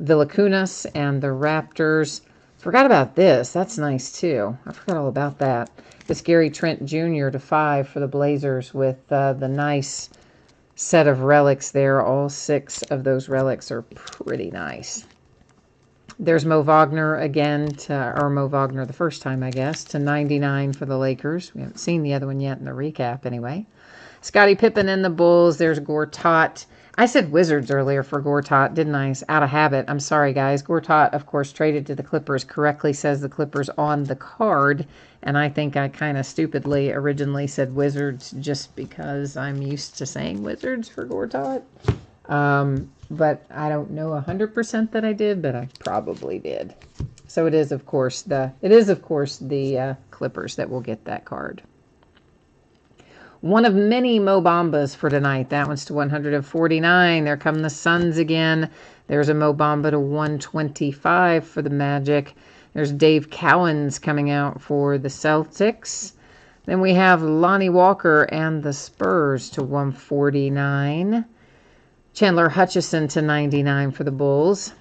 Villacunas and the Raptors. Forgot about this. That's nice, too. I forgot all about that. This Gary Trent Jr. to 5 for the Blazers with the nice set of relics there. All 6 of those relics are pretty nice. There's Mo Wagner again, or Mo Wagner the first time, I guess, to 99 for the Lakers. We haven't seen the other one yet in the recap anyway. Scottie Pippen and the Bulls. There's Gortat. I said Wizards earlier for Gortat, didn't I? Out of habit. I'm sorry, guys. Gortat, of course, traded to the Clippers. Correctly says the Clippers on the card. And I think I kind of stupidly originally said Wizards just because I'm used to saying Wizards for Gortat. But I don't know 100% that I did, but I probably did. So it is, of course, the Clippers that will get that card. One of many Mo Bambas for tonight. That one's to 149. There come the Suns again. There's a Mo Bamba to 125 for the Magic. There's Dave Cowens coming out for the Celtics. Then we have Lonnie Walker and the Spurs to 149. Chandler Hutchison to 99 for the Bulls.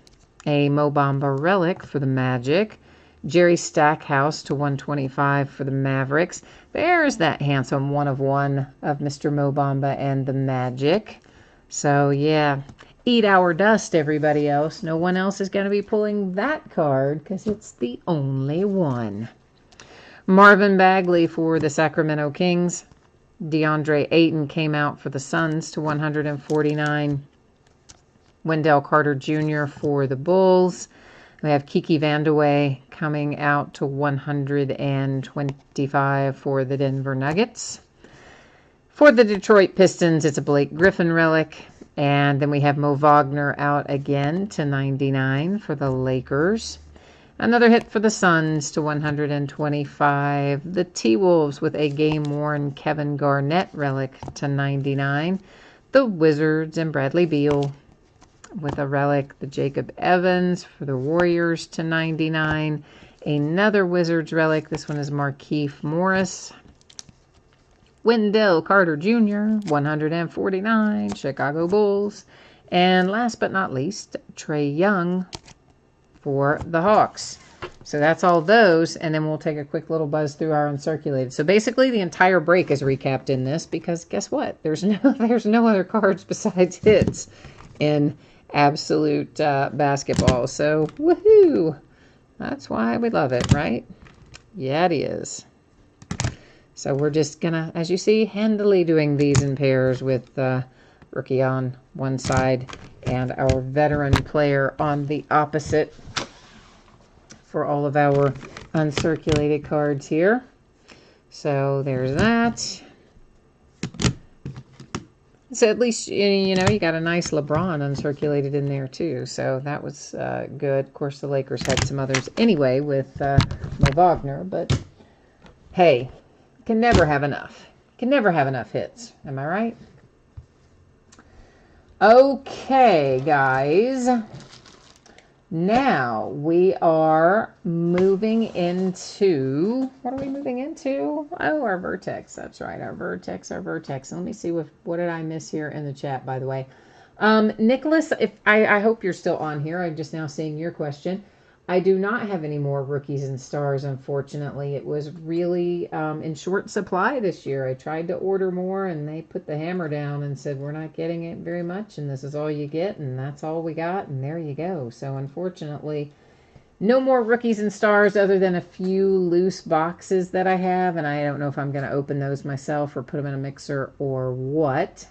A Mo Bamba relic for the Magic. Jerry Stackhouse to 125 for the Mavericks. There's that handsome 1 of 1 of Mr. Mo Bamba and the Magic. So, yeah, eat our dust, everybody else. No one else is going to be pulling that card because it's the only one. Marvin Bagley for the Sacramento Kings. DeAndre Ayton came out for the Suns to 149. Wendell Carter Jr. for the Bulls. We have Kiki Vandeweghe coming out to 125 for the Denver Nuggets. For the Detroit Pistons, it's a Blake Griffin relic. And then we have Mo Wagner out again to 99 for the Lakers. Another hit for the Suns to 125. The T-Wolves with a game-worn Kevin Garnett relic to 99. The Wizards and Bradley Beal with a relic. The Jacob Evans for the Warriors to 99. Another Wizards relic. This one is Markieff Morris. Wendell Carter Jr., 149, Chicago Bulls. And last but not least, Trae Young for the Hawks. So that's all those, and then we'll take a quick little buzz through our uncirculated. So basically the entire break is recapped in this because guess what? There's no other cards besides hits in absolute basketball. So woohoo! That's why we love it, right? Yeah, it is. So we're just gonna, as you see, handily doing these in pairs with rookie on one side and our veteran player on the opposite for all of our uncirculated cards here. So there's that. So at least, you know, you got a nice LeBron uncirculated in there too. So that was good. Of course, the Lakers had some others anyway with Mo Wagner. But hey, can never have enough. Can never have enough hits. Am I right? Okay, guys. Now we are moving into, what are we moving into? Oh, our vertex. That's right, our vertex. Let me see what did I miss here in the chat, by the way. Nicholas, if I hope you're still on here. I'm just now seeing your question. I do not have any more rookies and stars, unfortunately. It was really in short supply this year. I tried to order more, and they put the hammer down and said, we're not getting it very much, and this is all you get, and that's all we got, and there you go. So, unfortunately, no more rookies and stars other than a few loose boxes that I have, and I don't know if I'm going to open those myself or put them in a mixer or what.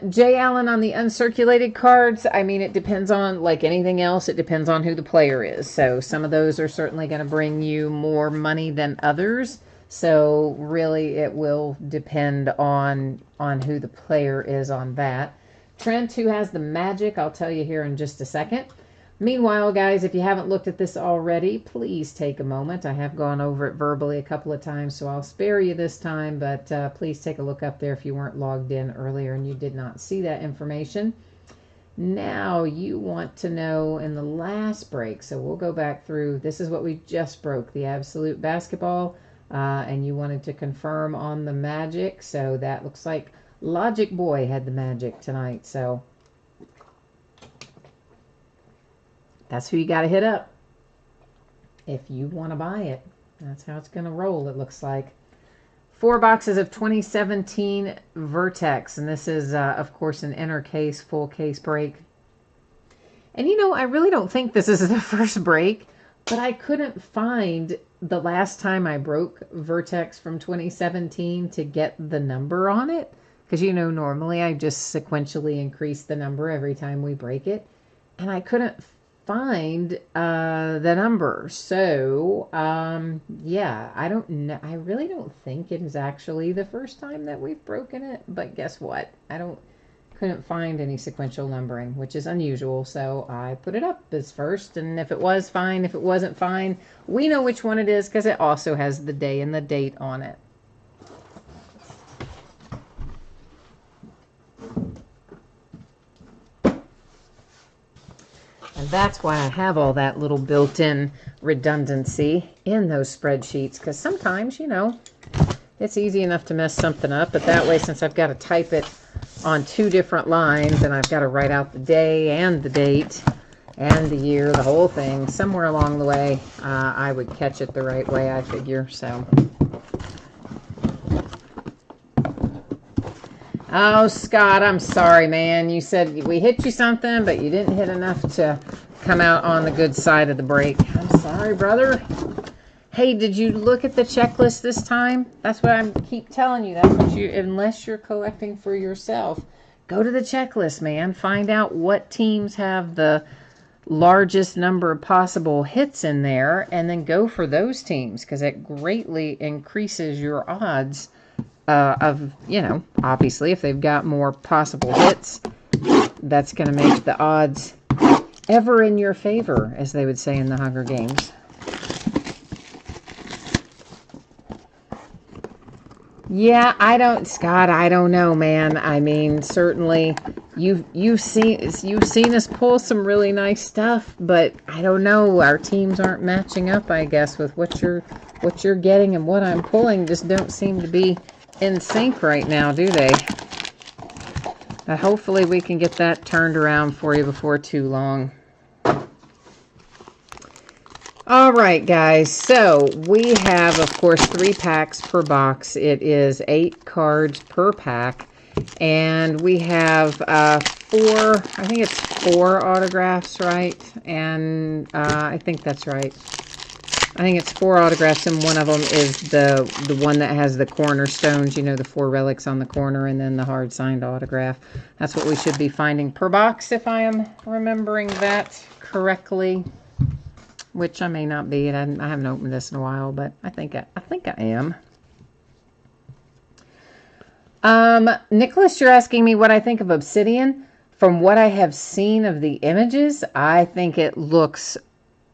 Jay Allen on the uncirculated cards. I mean, it depends on, like anything else, it depends on who the player is. So some of those are certainly going to bring you more money than others. So really it will depend on who the player is on that. Trent, who has the Magic, I'll tell you here in just a second. Meanwhile, guys, if you haven't looked at this already, please take a moment. I have gone over it verbally a couple of times, so I'll spare you this time, but please take a look up there if you weren't logged in earlier and you did not see that information. Now you want to know in the last break, so we'll go back through. This is what we just broke, the absolute basketball, and you wanted to confirm on the magic. So that looks like Logic Boy had the magic tonight. So that's who you got to hit up if you want to buy it. That's how it's going to roll, it looks like. 4 boxes of 2017 Vertex, and this is, of course, an inner case, full case break. And you know, I really don't think this is the first break, but I couldn't find the last time I broke Vertex from 2017 to get the number on it. Because, you know, normally I just sequentially increase the number every time we break it. And I couldn't find the number. So, yeah, I don't know. I really don't think it is actually the first time that we've broken it. But guess what? Couldn't find any sequential numbering, which is unusual. So I put it up as first. And if it was fine, if it wasn't fine, we know which one it is because it also has the day and the date on it. And that's why I have all that little built-in redundancy in those spreadsheets, because sometimes, you know, it's easy enough to mess something up, but that way, since I've got to type it on 2 different lines and I've got to write out the day and the date and the year, the whole thing, somewhere along the way, I would catch it the right way, I figure. So, oh, Scott, I'm sorry, man. You said we hit you something, but you didn't hit enough to come out on the good side of the break. I'm sorry, brother. Hey, did you look at the checklist this time? That's what I keep telling you. That's what you, unless you're collecting for yourself, go to the checklist, man. Find out what teams have the largest number of possible hits in there, and then go for those teams, because it greatly increases your odds of, you know, obviously if they've got more possible hits, that's going to make the odds ever in your favor, as they would say in the Hunger Games. Yeah, Scott, I don't know, man. I mean, certainly you've seen us pull some really nice stuff, but I don't know. Our teams aren't matching up, I guess, with what you're getting and what I'm pulling. Just don't seem to be in sync right now, do they? But hopefully we can get that turned around for you before too long. All right, guys, so we have, of course, 3 packs per box. It is 8 cards per pack, and we have 4, I think it's 4 autographs, right? And I think that's right. I think it's 4 autographs, and one of them is the one that has the cornerstones, you know, the 4 relics on the corner, and then the hard signed autograph. That's what we should be finding per box, if I am remembering that correctly. Which I may not be. I haven't opened this in a while, but I think I am. Nicholas, you're asking me what I think of Obsidian. From what I have seen of the images, I think it looks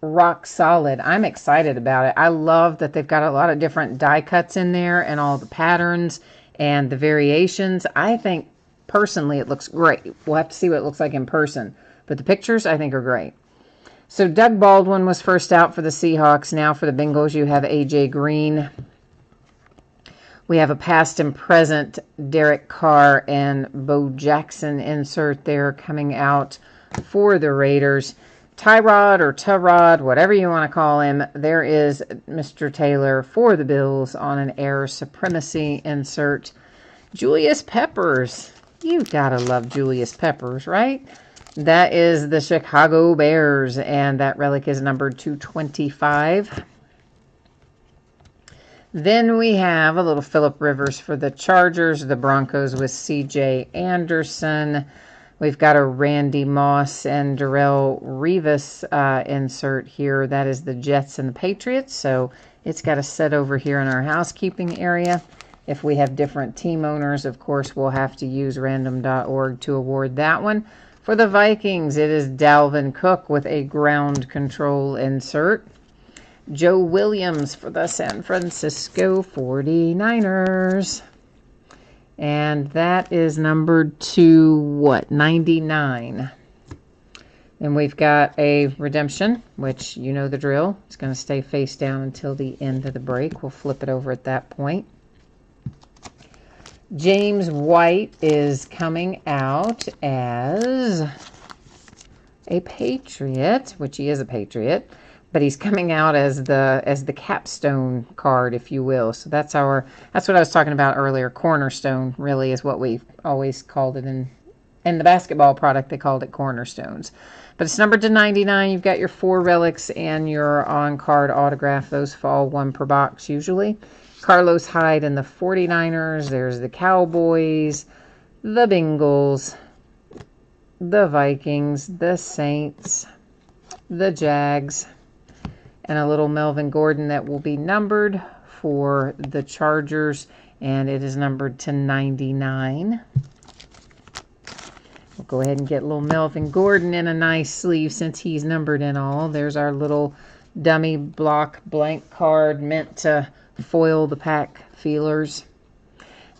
rock solid. I'm excited about it. I love that they've got a lot of different die cuts in there and all the patterns and the variations. I think personally it looks great. We'll have to see what it looks like in person, but the pictures I think are great. So Doug Baldwin was first out for the Seahawks. Now for the Bengals, you have A.J. Green. We have a past and present Derek Carr and Bo Jackson insert there coming out for the Raiders. Tyrod or Tyrod, whatever you want to call him, there is Mr. Taylor for the Bills on an Air Supremacy insert. Julius Peppers. You gotta love Julius Peppers, right? That is the Chicago Bears, and that relic is numbered 225. Then we have a little Phillip Rivers for the Chargers, the Broncos with C.J. Anderson. We've got a Randy Moss and Darrelle Revis insert here. That is the Jets and the Patriots, so it's got to sit over here in our housekeeping area. If we have different team owners, of course, we'll have to use random.org to award that one. For the Vikings, it is Dalvin Cook with a ground control insert. Joe Williams for the San Francisco 49ers. And that is numbered to, 99. And we've got a redemption, which you know the drill. It's going to stay face down until the end of the break. We'll flip it over at that point. James White is coming out as a Patriot, which he is a Patriot, but he's coming out as the capstone card, if you will. So that's what I was talking about earlier. Cornerstone really is what we've always called it in the basketball product. They called it cornerstones. But it's numbered to 99. You've got your 4 relics and your on-card autograph. Those fall 1 per box usually. Carlos Hyde and the 49ers. There's the Cowboys, the Bengals, the Vikings, the Saints, the Jags, and a little Melvin Gordon that will be numbered for the Chargers, and it is numbered to 99. We'll go ahead and get little Melvin Gordon in a nice sleeve since he's numbered in all. There's our little dummy block blank card meant to foil the pack feelers.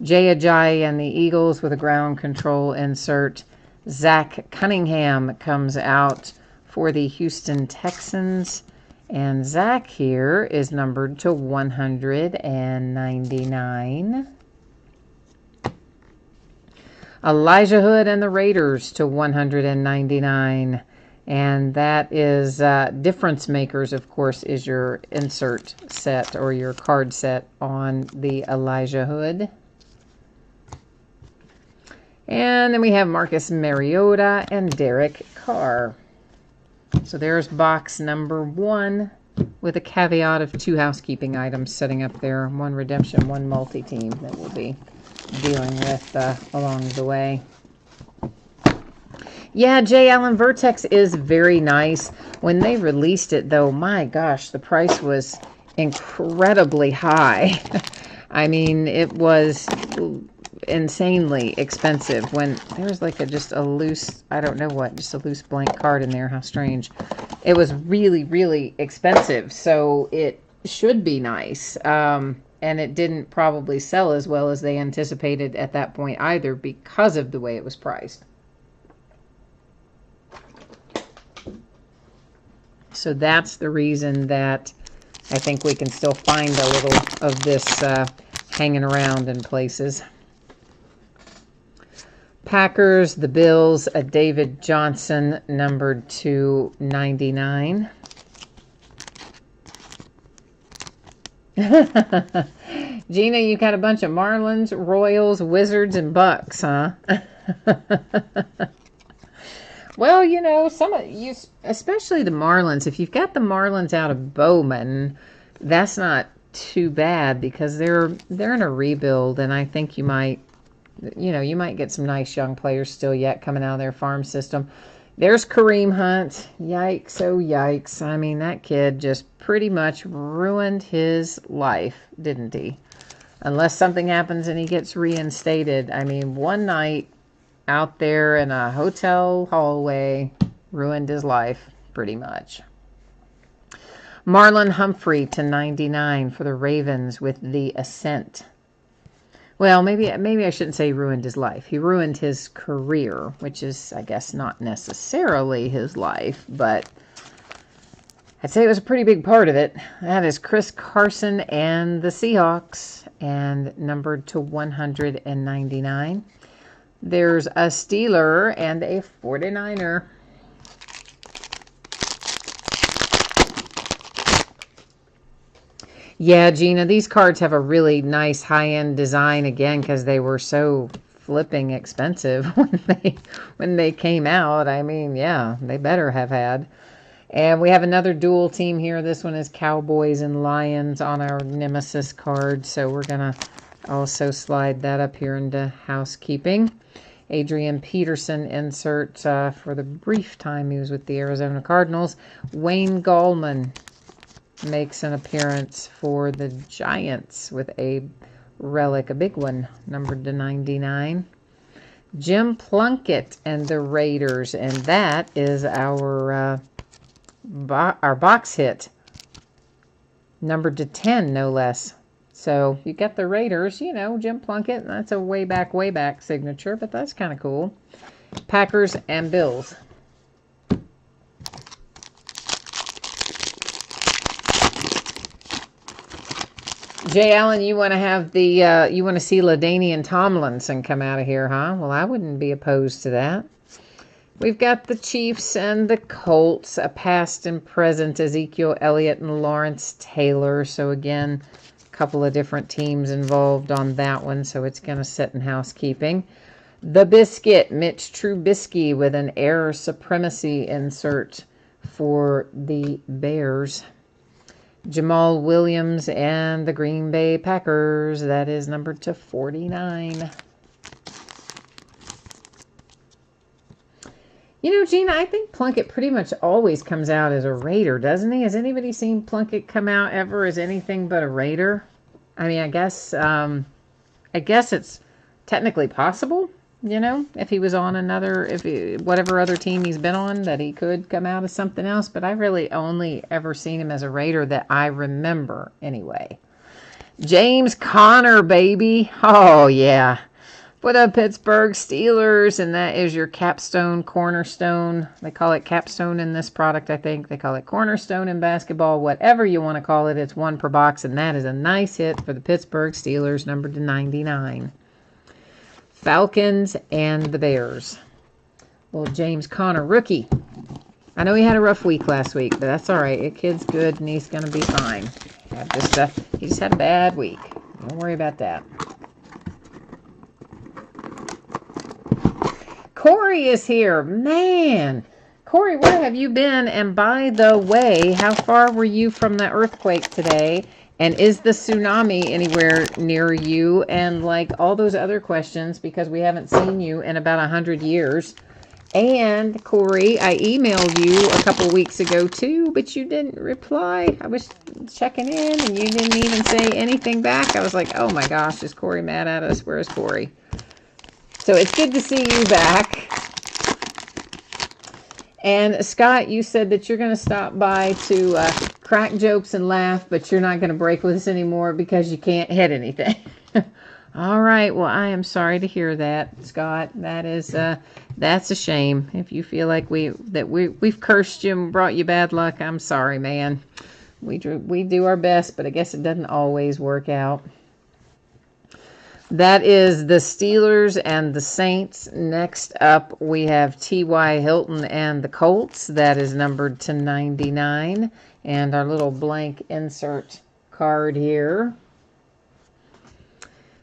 Jay Ajayi and the Eagles with a ground control insert. Zach Cunningham comes out for the Houston Texans. And Zach here is numbered to 199. Elijah Hood and the Raiders to 199. And that is Difference Makers, of course, is your insert set or your card set on the Elijah Hood. And then we have Marcus Mariota and Derek Carr. So there's box number 1 with a caveat of 2 housekeeping items setting up there. 1 redemption, 1 multi-team that we'll be dealing with along the way. Yeah, J. Allen Vertex is very nice. When they released it, though, my gosh, the price was incredibly high. I mean, it was insanely expensive when there was like just a loose, I don't know what, just a loose blank card in there. How strange. It was really, really expensive, so it should be nice. And it didn't probably sell as well as they anticipated at that point either because of the way it was priced. So that's the reason that I think we can still find a little of this hanging around in places. Packers, the Bills, a David Johnson numbered to 99. Gina, you got a bunch of Marlins, Royals, Wizards, and Bucks, huh? Well, you know, some of you, especially the Marlins, if you've got the Marlins out of Bowman, that's not too bad because they're in a rebuild, and I think you might get some nice young players still yet coming out of their farm system. There's Kareem Hunt. Yikes, oh yikes. I mean, that kid just pretty much ruined his life, didn't he? Unless something happens and he gets reinstated. I mean, one night out there in a hotel hallway ruined his life pretty much. Marlon Humphrey to 99 for the Ravens with the Ascent. Well, maybe I shouldn't say ruined his life. He ruined his career, which is, I guess, not necessarily his life, but I'd say it was a pretty big part of it. That is Chris Carson and the Seahawks, and numbered to 199. There's a Steeler and a 49er. Yeah, Gina, these cards have a really nice high-end design, again, because they were so flipping expensive when they came out. I mean, yeah, they better have had. And we have another dual team here. This one is Cowboys and Lions on our Nemesis card, so we're going to also slide that up here into housekeeping. Adrian Peterson insert for the brief time he was with the Arizona Cardinals. Wayne Gallman makes an appearance for the Giants with a relic, a big one, numbered to 99. Jim Plunkett and the Raiders, and that is our box hit, numbered to 10, no less. So you got the Raiders, you know, Jim Plunkett. That's a way back signature, but that's kind of cool. Packers and Bills. Jay Allen, you want to have the you want to see LaDainian Tomlinson come out of here, huh? Well, I wouldn't be opposed to that. We've got the Chiefs and the Colts, a past and present Ezekiel Elliott and Lawrence Taylor. So again, a couple of different teams involved on that one, so it's going to sit in housekeeping. The Biscuit, Mitch Trubisky with an air supremacy insert for the Bears. Jamal Williams and the Green Bay Packers. That is numbered to 49. You know, Gina, I think Plunkett pretty much always comes out as a Raider, doesn't he? Has anybody seen Plunkett come out ever as anything but a Raider? I mean, I guess it's technically possible, you know, if he was on whatever other team he's been on, that he could come out as something else. But I really only ever seen him as a Raider that I remember anyway. James Conner, baby. Oh, yeah. For the Pittsburgh Steelers, and that is your capstone, cornerstone. They call it capstone in this product, I think. They call it cornerstone in basketball. Whatever you want to call it, it's one per box, and that is a nice hit for the Pittsburgh Steelers, numbered to 99. Falcons and the Bears. Little James Conner, rookie. I know he had a rough week last week, but that's all right. The kid's good, and he's going to be fine. He just had a bad week. Don't worry about that. Corey is here. Man, Corey, where have you been? And by the way, how far were you from the earthquake today? And is the tsunami anywhere near you? And like all those other questions, because we haven't seen you in about 100 years. And Corey, I emailed you a couple weeks ago too, but you didn't reply. I was checking in and you didn't even say anything back. I was like, oh my gosh, is Corey mad at us? Where's Corey? So it's good to see you back. And Scott, you said that you're going to stop by to crack jokes and laugh, but you're not going to break with us anymore because you can't hit anything. All right. Well, I am sorry to hear that, Scott. That's a shame. If you feel like we've cursed you and brought you bad luck, I'm sorry, man. We do our best, but I guess it doesn't always work out. That is the Steelers and the Saints. Next up, we have T.Y. Hilton and the Colts. That is numbered to 99. And our little blank insert card here.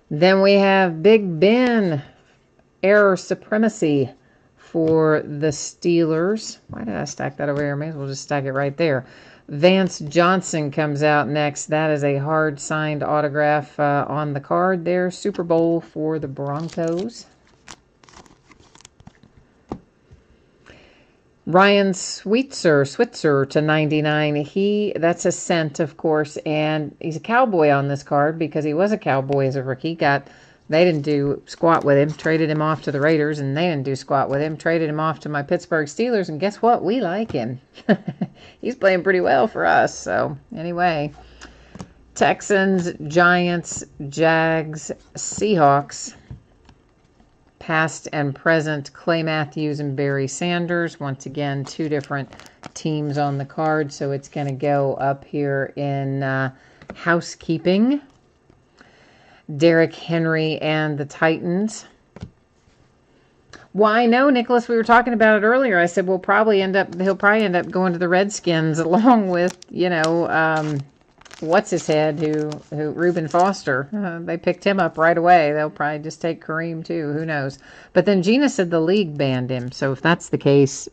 Then we have Big Ben, Air Supremacy for the Steelers. Why did I stack that over here? May as well just stack it right there. Vance Johnson comes out next. That is a hard signed autograph on the card there. Super Bowl for the Broncos. Ryan Switzer to 99. That's a cent, of course, and he's a Cowboy on this card because he was a Cowboy as a rookie. They didn't do squat with him, traded him off to the Raiders, and they didn't do squat with him, traded him off to my Pittsburgh Steelers, and guess what? We like him. He's playing pretty well for us. So anyway, Texans, Giants, Jags, Seahawks, past and present, Clay Matthews and Barry Sanders. Once again, two different teams on the card, so it's going to go up here in housekeeping. Derrick Henry and the Titans. Well, I know, Nicholas, we were talking about it earlier. I said he'll probably end up going to the Redskins along with, what's his head, who Reuben Foster. They picked him up right away. They'll probably just take Kareem too. Who knows? But then Gina said the league banned him. So if that's the case,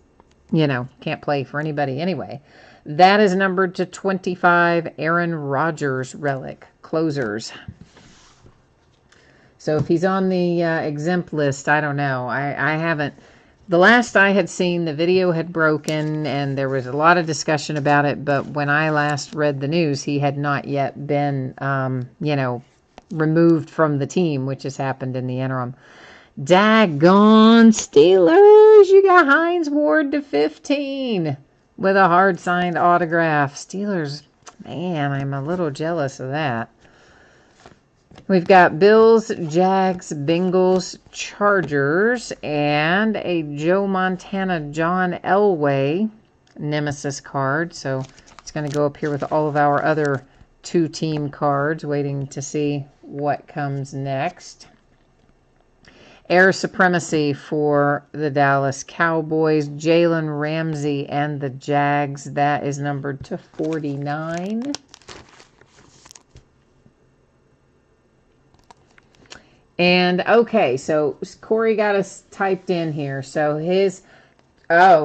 can't play for anybody anyway. That is numbered to 25. Aaron Rodgers relic closers. So if he's on the exempt list, I don't know. I haven't. The last I had seen, the video had broken, and there was a lot of discussion about it. But when I last read the news, he had not yet been, removed from the team, which has happened in the interim. Daggone Steelers! You got Hines Ward to 15 with a hard signed autograph. Steelers, man, I'm a little jealous of that. We've got Bills, Jags, Bengals, Chargers, and a Joe Montana John Elway Nemesis card. So it's going to go up here with all of our other two-team cards, waiting to see what comes next. Air Supremacy for the Dallas Cowboys, Jalen Ramsey and the Jags. That is numbered to 49. And okay, so Corey got us typed in here. So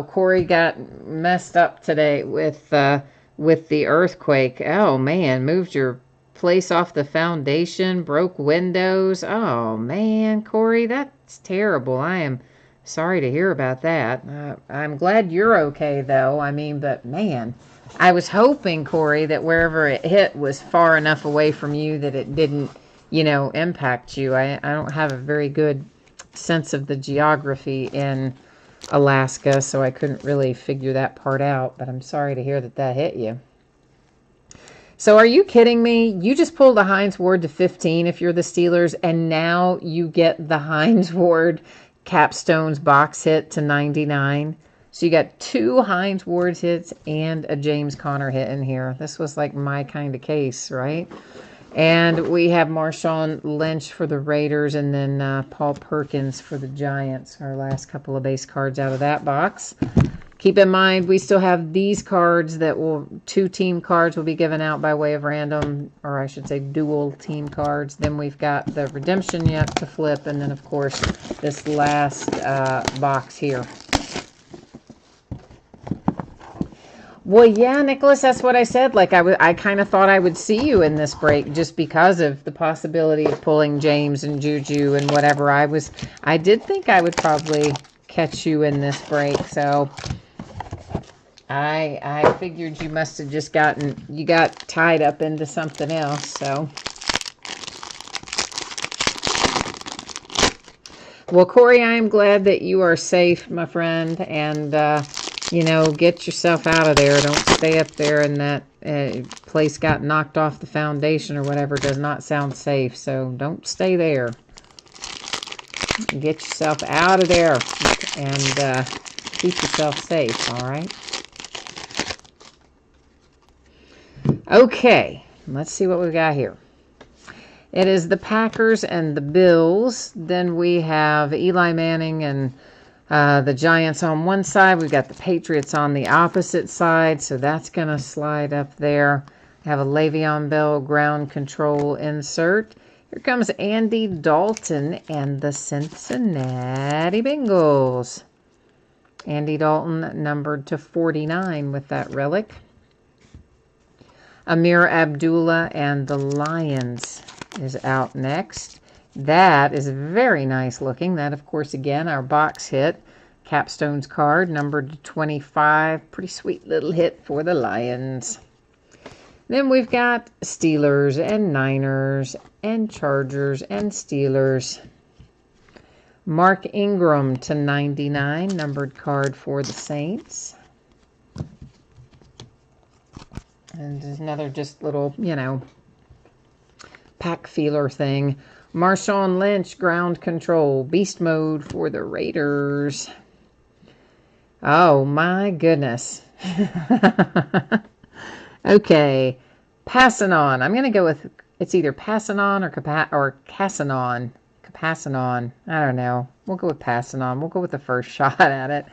Corey got messed up today with the earthquake. Oh man, moved your place off the foundation, broke windows. Oh man, Corey, that's terrible. I am sorry to hear about that. I'm glad you're okay though. I mean, but man, I was hoping, Corey, that wherever it hit was far enough away from you that it didn't, impact you. I don't have a very good sense of the geography in Alaska, so I couldn't really figure that part out, but I'm sorry to hear that hit you. So are you kidding me? You just pulled a Hines Ward to 15 if you're the Steelers, and now you get the Hines Ward Capstones box hit to 99. So you got 2 Hines Ward hits and a James Conner hit in here. This was like my kind of case, right? And we have Marshawn Lynch for the Raiders, and then Paul Perkins for the Giants. Our last couple of base cards out of that box. Keep in mind, we still have these cards that 2 team cards will be given out by way of random, or I should say dual team cards. Then we've got the redemption yet to flip, and then of course this last box here. Well, yeah, Nicholas, that's what I said. Like, I kind of thought I would see you in this break just because of the possibility of pulling James and Juju and whatever. I did think I would probably catch you in this break, so I figured you must have just got tied up into something else, so. Well, Corey, I am glad that you are safe, my friend, and get yourself out of there. Don't stay up there and that place got knocked off the foundation or whatever. Does not sound safe, so don't stay there. Get yourself out of there and keep yourself safe, all right? Okay, let's see what we got here. It is the Packers and the Bills. Then we have Eli Manning and the Giants on one side. We've got the Patriots on the opposite side, so that's going to slide up there. We have a Le'Veon Bell ground control insert. Here comes Andy Dalton and the Cincinnati Bengals. Andy Dalton numbered to 49 with that relic. Amir Abdullah and the Lions is out next. That is very nice looking. That, of course, again, our box hit. Capstones card, numbered to 25. Pretty sweet little hit for the Lions. Then we've got Steelers and Niners and Chargers and Steelers. Mark Ingram to 99, numbered card for the Saints. And there's another just little, pack feeler thing. Marshawn Lynch, ground control, beast mode for the Raiders. Oh my goodness. Okay, passing on. I'm going to go with, it's either passing on or Cassanon. Capassanon. I don't know. We'll go with passing on. We'll go with the first shot at it.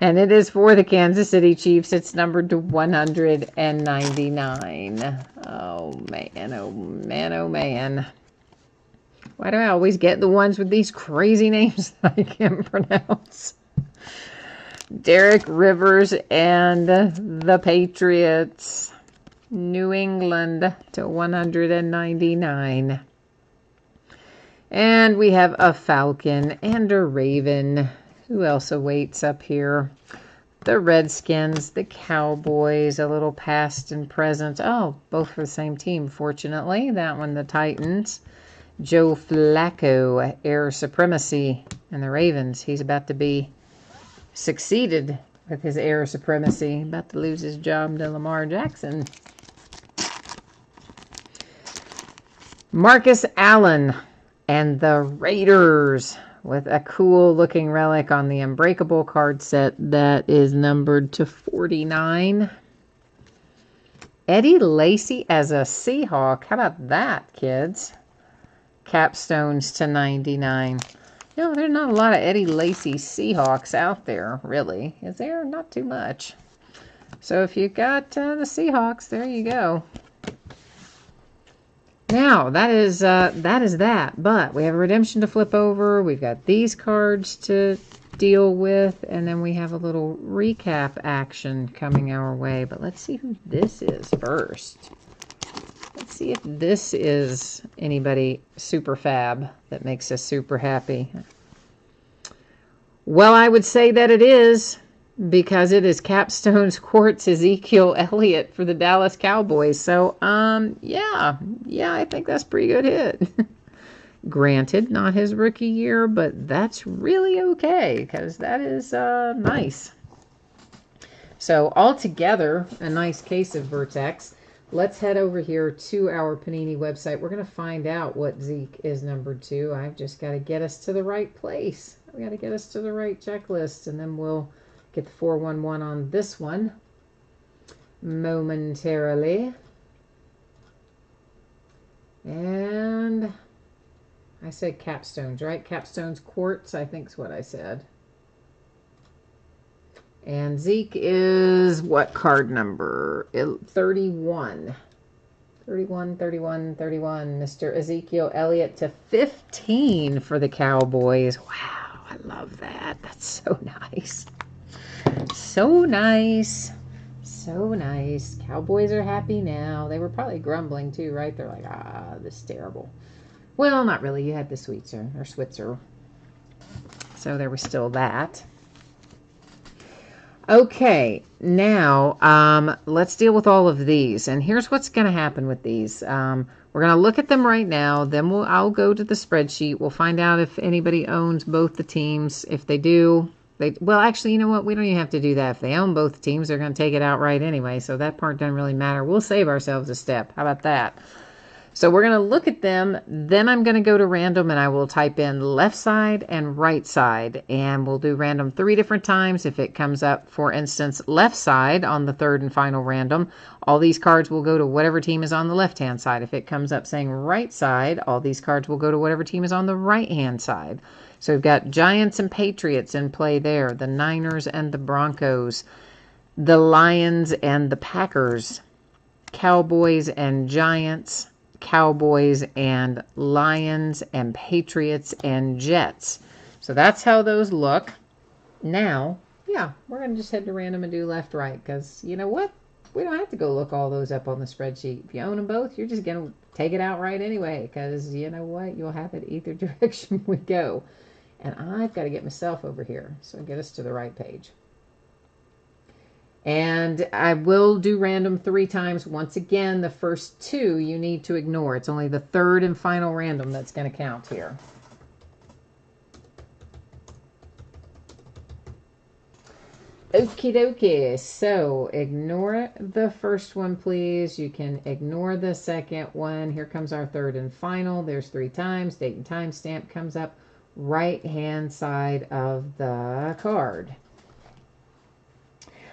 And it is for the Kansas City Chiefs. It's numbered to 199. Oh man, oh man, oh man. Why do I always get the ones with these crazy names that I can't pronounce? Derek Rivers and the Patriots. New England to 199. And we have a Falcon and a Raven. Who else awaits up here? The Redskins, the Cowboys, a little past and present. Oh, both for the same team, fortunately. That one, the Titans. Joe Flacco, Air Supremacy, and the Ravens. He's about to be succeeded with his Air Supremacy. About to lose his job to Lamar Jackson. Marcus Allen and the Raiders with a cool looking relic on the Unbreakable card set that is numbered to 49. Eddie Lacy as a Seahawk. How about that, kids? Capstones to 99. You know, there's not a lot of Eddie Lacy Seahawks out there, really. Is there? Not too much. So if you got the Seahawks, there you go. Now, that is that. But we have a redemption to flip over. We've got these cards to deal with. And then we have a little recap action coming our way. But let's see who this is first. Let's see if this is anybody super fab that makes us super happy. Well, I would say that it is, because it is Capstones Quartz Ezekiel Elliott for the Dallas Cowboys. So, yeah, I think that's a pretty good hit. Granted, not his rookie year, but that's really okay, because that is nice. So, altogether, a nice case of Vertex. Let's head over here to our Panini website. We're going to find out what Zeke is numbered to. I've just got to get us to the right place. We got to get us to the right checklist, and then we'll get the 411 on this one momentarily. And I said Capstones, right? Capstones Quartz, I think is what I said. And Zeke is what card number? 31. 31. Mr. Ezekiel Elliott to 15 for the Cowboys. Wow, I love that. That's so nice. So nice. So nice. Cowboys are happy now. They were probably grumbling too, right? They're like, this is terrible. Well, not really. You had the Switzer or Switzer. So there was still that. Okay, now let's deal with all of these. And here's what's going to happen with these. We're going to look at them right now. Then I'll go to the spreadsheet. We'll find out if anybody owns both the teams. If they do, well, actually, you know what? We don't even have to do that. If they own both teams, they're going to take it outright anyway. So that part doesn't really matter. We'll save ourselves a step. How about that? So we're going to look at them, then I'm going to go to random and I will type in left side and right side, and we'll do random 3 different times. If it comes up, for instance, left side on the third and final random, all these cards will go to whatever team is on the left-hand side. If it comes up saying right side, all these cards will go to whatever team is on the right-hand side. So we've got Giants and Patriots in play there, the Niners and the Broncos, the Lions and the Packers, Cowboys and Giants, Cowboys and Lions and Patriots and Jets. So that's how those look. Now, yeah, we're going to just head to random and do left, right, because you know what? We don't have to go look all those up on the spreadsheet. If you own them both, you're just going to take it out right anyway, because you know what? You'll have it either direction we go. And I've got to get myself over here, so get us to the right page. And I will do random 3 times. Once again, the first 2 you need to ignore. It's only the third and final random that's going to count here. Okie dokie. So ignore the first one, please. You can ignore the second one. Here comes our third and final. There's 3 times. Date and time stamp comes up right-hand side of the card.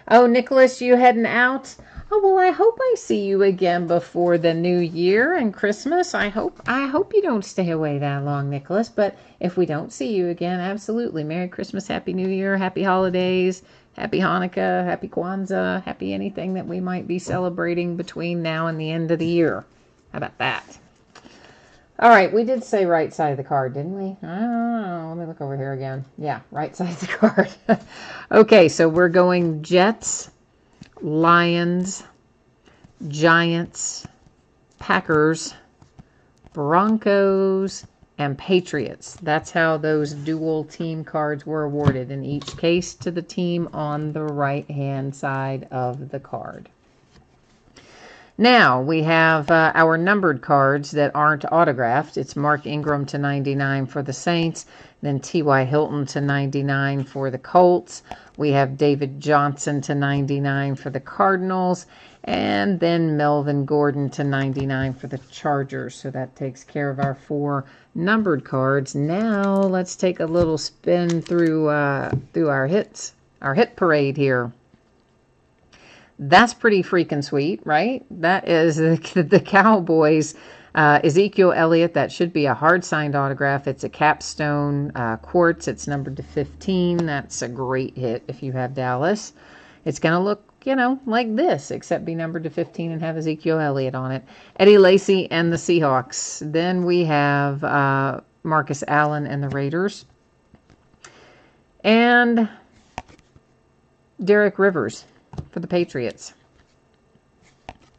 Oh, Nicholas, you heading out? Oh, well, I hope I see you again before the new year and Christmas. I hope you don't stay away that long, Nicholas. But if we don't see you again, absolutely. Merry Christmas, Happy New Year, Happy Holidays, Happy Hanukkah, Happy Kwanzaa, Happy anything that we might be celebrating between now and the end of the year. How about that? All right, we did say right side of the card, didn't we? Oh, let me look over here again. Yeah, right side of the card. Okay, so we're going Jets, Lions, Giants, Packers, Broncos, and Patriots. That's how those dual team cards were awarded, in each case to the team on the right-hand side of the card. Now, we have our numbered cards that aren't autographed. It's Mark Ingram to 99 for the Saints, then T.Y. Hilton to 99 for the Colts. We have David Johnson to 99 for the Cardinals, and then Melvin Gordon to 99 for the Chargers. So that takes care of our 4 numbered cards. Now, let's take a little spin through our hit parade here. That's pretty freaking sweet, right? That is the Cowboys. Ezekiel Elliott, that should be a hard signed autograph. It's a capstone quartz. It's numbered to 15. That's a great hit if you have Dallas. It's going to look, like this, except be numbered to 15 and have Ezekiel Elliott on it. Eddie Lacy and the Seahawks. Then we have Marcus Allen and the Raiders. And Derek Rivers for the Patriots.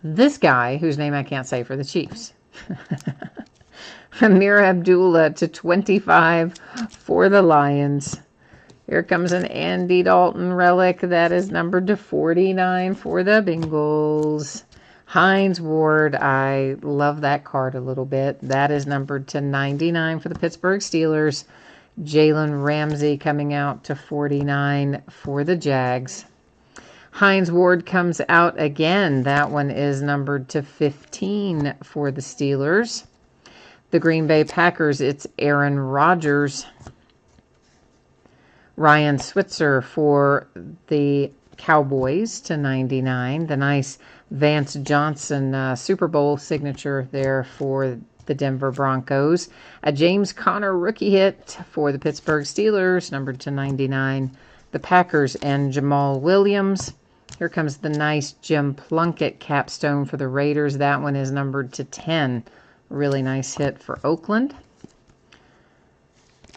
This guy, whose name I can't say, for the Chiefs. Amir Abdullah to 25 for the Lions. Here comes an Andy Dalton relic that is numbered to 49 for the Bengals. Hines Ward, I love that card a little bit. That is numbered to 99 for the Pittsburgh Steelers. Jalen Ramsey coming out to 49 for the Jags. Hines Ward comes out again. That one is numbered to 15 for the Steelers. The Green Bay Packers, it's Aaron Rodgers. Ryan Switzer for the Cowboys to 99. The nice Vance Johnson Super Bowl signature there for the Denver Broncos. A James Conner rookie hit for the Pittsburgh Steelers, numbered to 99. The Packers and Jamal Williams. Here comes the nice Jim Plunkett capstone for the Raiders. That one is numbered to 10. Really nice hit for Oakland.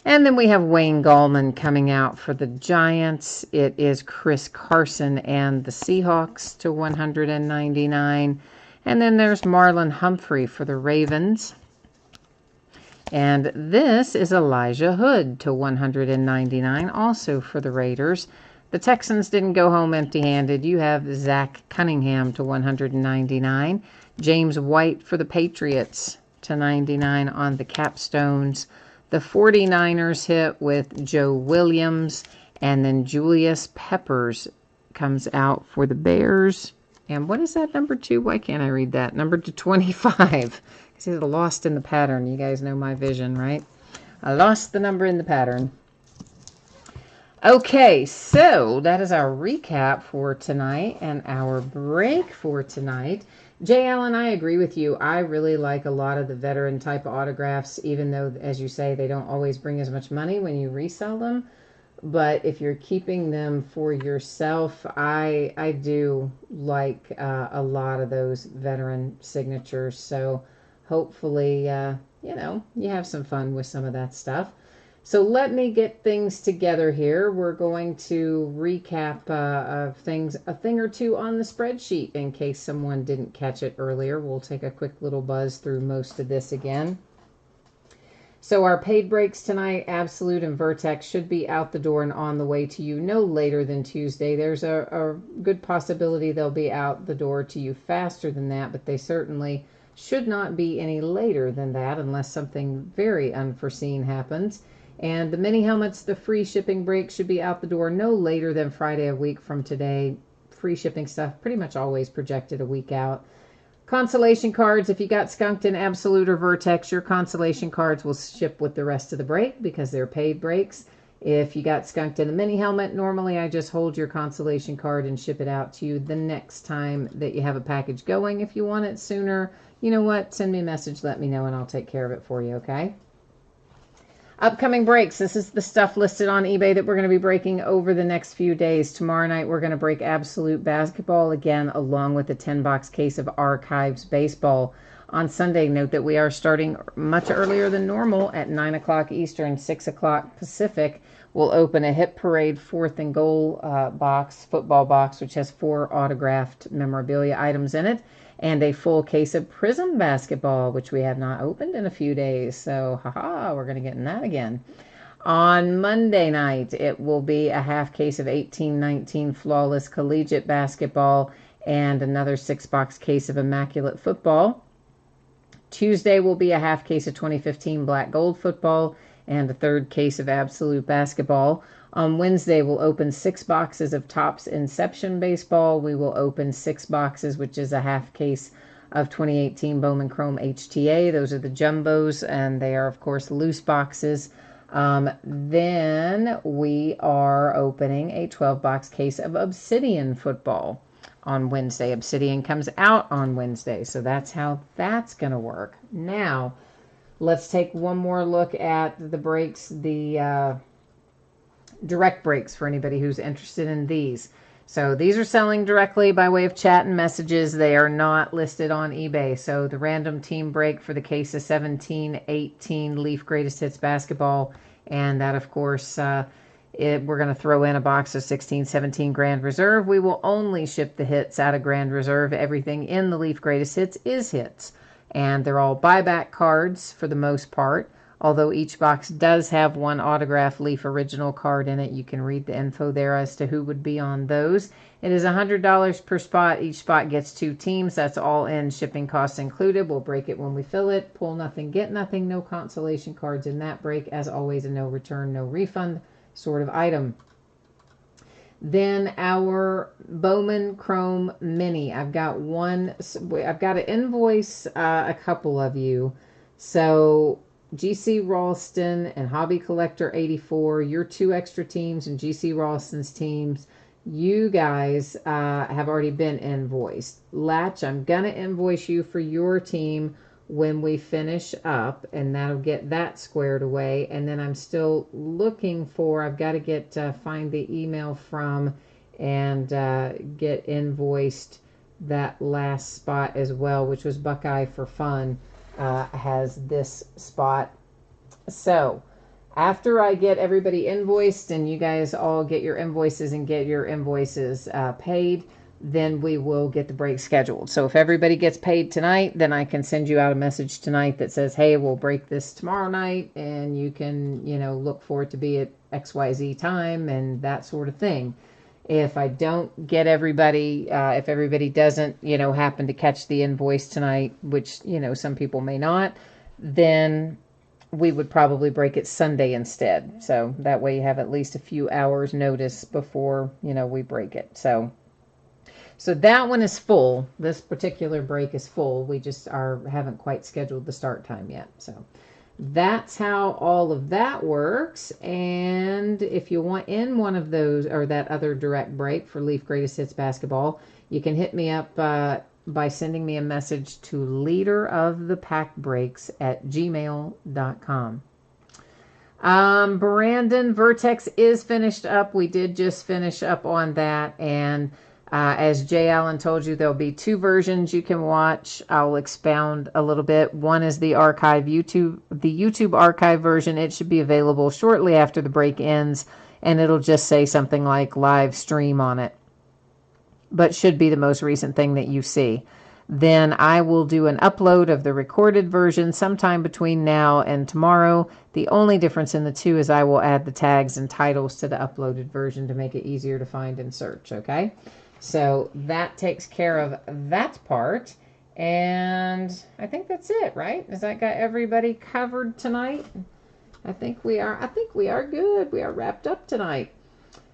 And then we have Wayne Gallman coming out for the Giants. It is Chris Carson and the Seahawks to 199. And then there's Marlon Humphrey for the Ravens. And this is Elijah Hood to 199, also for the Raiders. The Texans didn't go home empty-handed. You have Zach Cunningham to 199. James White for the Patriots to 99 on the capstones. The 49ers hit with Joe Williams. And then Julius Peppers comes out for the Bears. And what is that number 2? Why can't I read that? Number to 25. Because it's lost in the pattern. You guys know my vision, right? I lost the number in the pattern. Okay, so that is our recap for tonight and our break for tonight. Jay Allen, I agree with you. I really like a lot of the veteran type autographs, even though, as you say, they don't always bring as much money when you resell them. But if you're keeping them for yourself, I do like a lot of those veteran signatures. So hopefully, you have some fun with some of that stuff. So let me get things together here. We're going to recap a thing or two on the spreadsheet in case someone didn't catch it earlier. We'll take a quick little buzz through most of this again. So our paid breaks tonight, Absolute and Vertex, should be out the door and on the way to you no later than Tuesday. There's a good possibility they'll be out the door to you faster than that, but they certainly should not be any later than that unless something very unforeseen happens. And the mini helmets, the free shipping break, should be out the door no later than Friday a week from today. Free shipping stuff pretty much always projected a week out. Consolation cards, if you got skunked in Absolute or Vertex, your consolation cards will ship with the rest of the break because they're paid breaks. If you got skunked in the mini helmet, normally I just hold your consolation card and ship it out to you the next time that you have a package going. If you want it sooner, you know what? Send me a message, let me know, and I'll take care of it for you, okay? Upcoming breaks. This is the stuff listed on eBay that we're going to be breaking over the next few days. Tomorrow night, we're going to break Absolute Basketball again, along with a 10-box case of Archives Baseball. On Sunday, note that we are starting much earlier than normal at 9 o'clock Eastern, 6 o'clock Pacific. We'll open a Hit Parade 4th and Goal box, football box, which has 4 autographed memorabilia items in it, and a full case of Prism Basketball, which we have not opened in a few days. So, we're going to get in that again. On Monday night, it will be a half case of 18-19 Flawless Collegiate Basketball and another 6-box case of Immaculate Football. Tuesday will be a half case of 2015 Black Gold Football and a 3rd case of Absolute Basketball. On Wednesday, we'll open 6 boxes of Topps Inception Baseball. We will open 6 boxes, which is a half case of 2018 Bowman Chrome HTA. Those are the jumbos, and they are, of course, loose boxes. Then we are opening a 12-box case of Obsidian Football. on Wednesday. Obsidian comes out on Wednesday. So that's how that's going to work. Now, let's take one more look at the breaks, the direct breaks for anybody who's interested in these. So these are selling directly by way of chat and messages. They are not listed on eBay. So the random team break for the case of 17-18 Leaf Greatest Hits Basketball. And that, of course, we're going to throw in a box of 16-17 Grand Reserve. We will only ship the hits out of Grand Reserve. Everything in the Leaf Greatest Hits is hits. And they're all buyback cards for the most part. Although each box does have one autographed Leaf original card in it. You can read the info there as to who would be on those. It is $100 per spot. Each spot gets 2 teams. That's all in, shipping costs included. We'll break it when we fill it. Pull nothing, get nothing. No consolation cards in that break. As always, a no return, no refund sort of item. Then our Bowman Chrome Mini. I've got to invoice a couple of you. So GC Ralston and Hobby Collector 84, your 2 extra teams and GC Ralston's teams, you guys have already been invoiced. Latch, I'm going to invoice you for your team when we finish up, and that'll get that squared away. And then I'm still looking for, I've got to find the email from and get invoiced that last spot as well, which was Buckeye for Fun. Has this spot. So after I get everybody invoiced and you guys all get your invoices and get your invoices paid, then we will get the break scheduled. So if everybody gets paid tonight, then I can send you out a message tonight that says, hey, we'll break this tomorrow night, and you can, look for it to be at XYZ time and that sort of thing. If I don't get everybody, if everybody doesn't, happen to catch the invoice tonight, which, some people may not, then we would probably break it Sunday instead. So that way you have at least a few hours notice before, we break it. So that one is full. This particular break is full. We just haven't quite scheduled the start time yet. So that's how all of that works. And if you want in one of those or that other direct break for Leaf Greatest Hits Basketball, you can hit me up by sending me a message to leaderofthepackbreaks@gmail.com. Brandon, Vertex is finished up. We did just finish up on that. And as Jay Allen told you, there'll be 2 versions you can watch. I'll expound a little bit. One is the YouTube archive version. It should be available shortly after the break ends, and it'll just say something like live stream on it, but should be the most recent thing that you see. Then I will do an upload of the recorded version sometime between now and tomorrow. The only difference in the 2 is I will add the tags and titles to the uploaded version to make it easier to find and search, okay? So that takes care of that part. And I think that's it, right? Has that got everybody covered tonight? I think we are good. We are wrapped up tonight.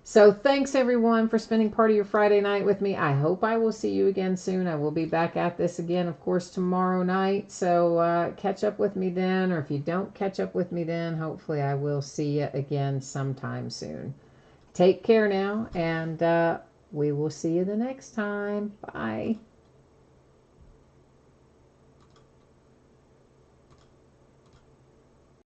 So thanks everyone for spending part of your Friday night with me. I hope I will see you again soon. I will be back at this again, of course, tomorrow night. So catch up with me then, or if you don't catch up with me then, hopefully I will see you again sometime soon. Take care now, and we will see you the next time. Bye.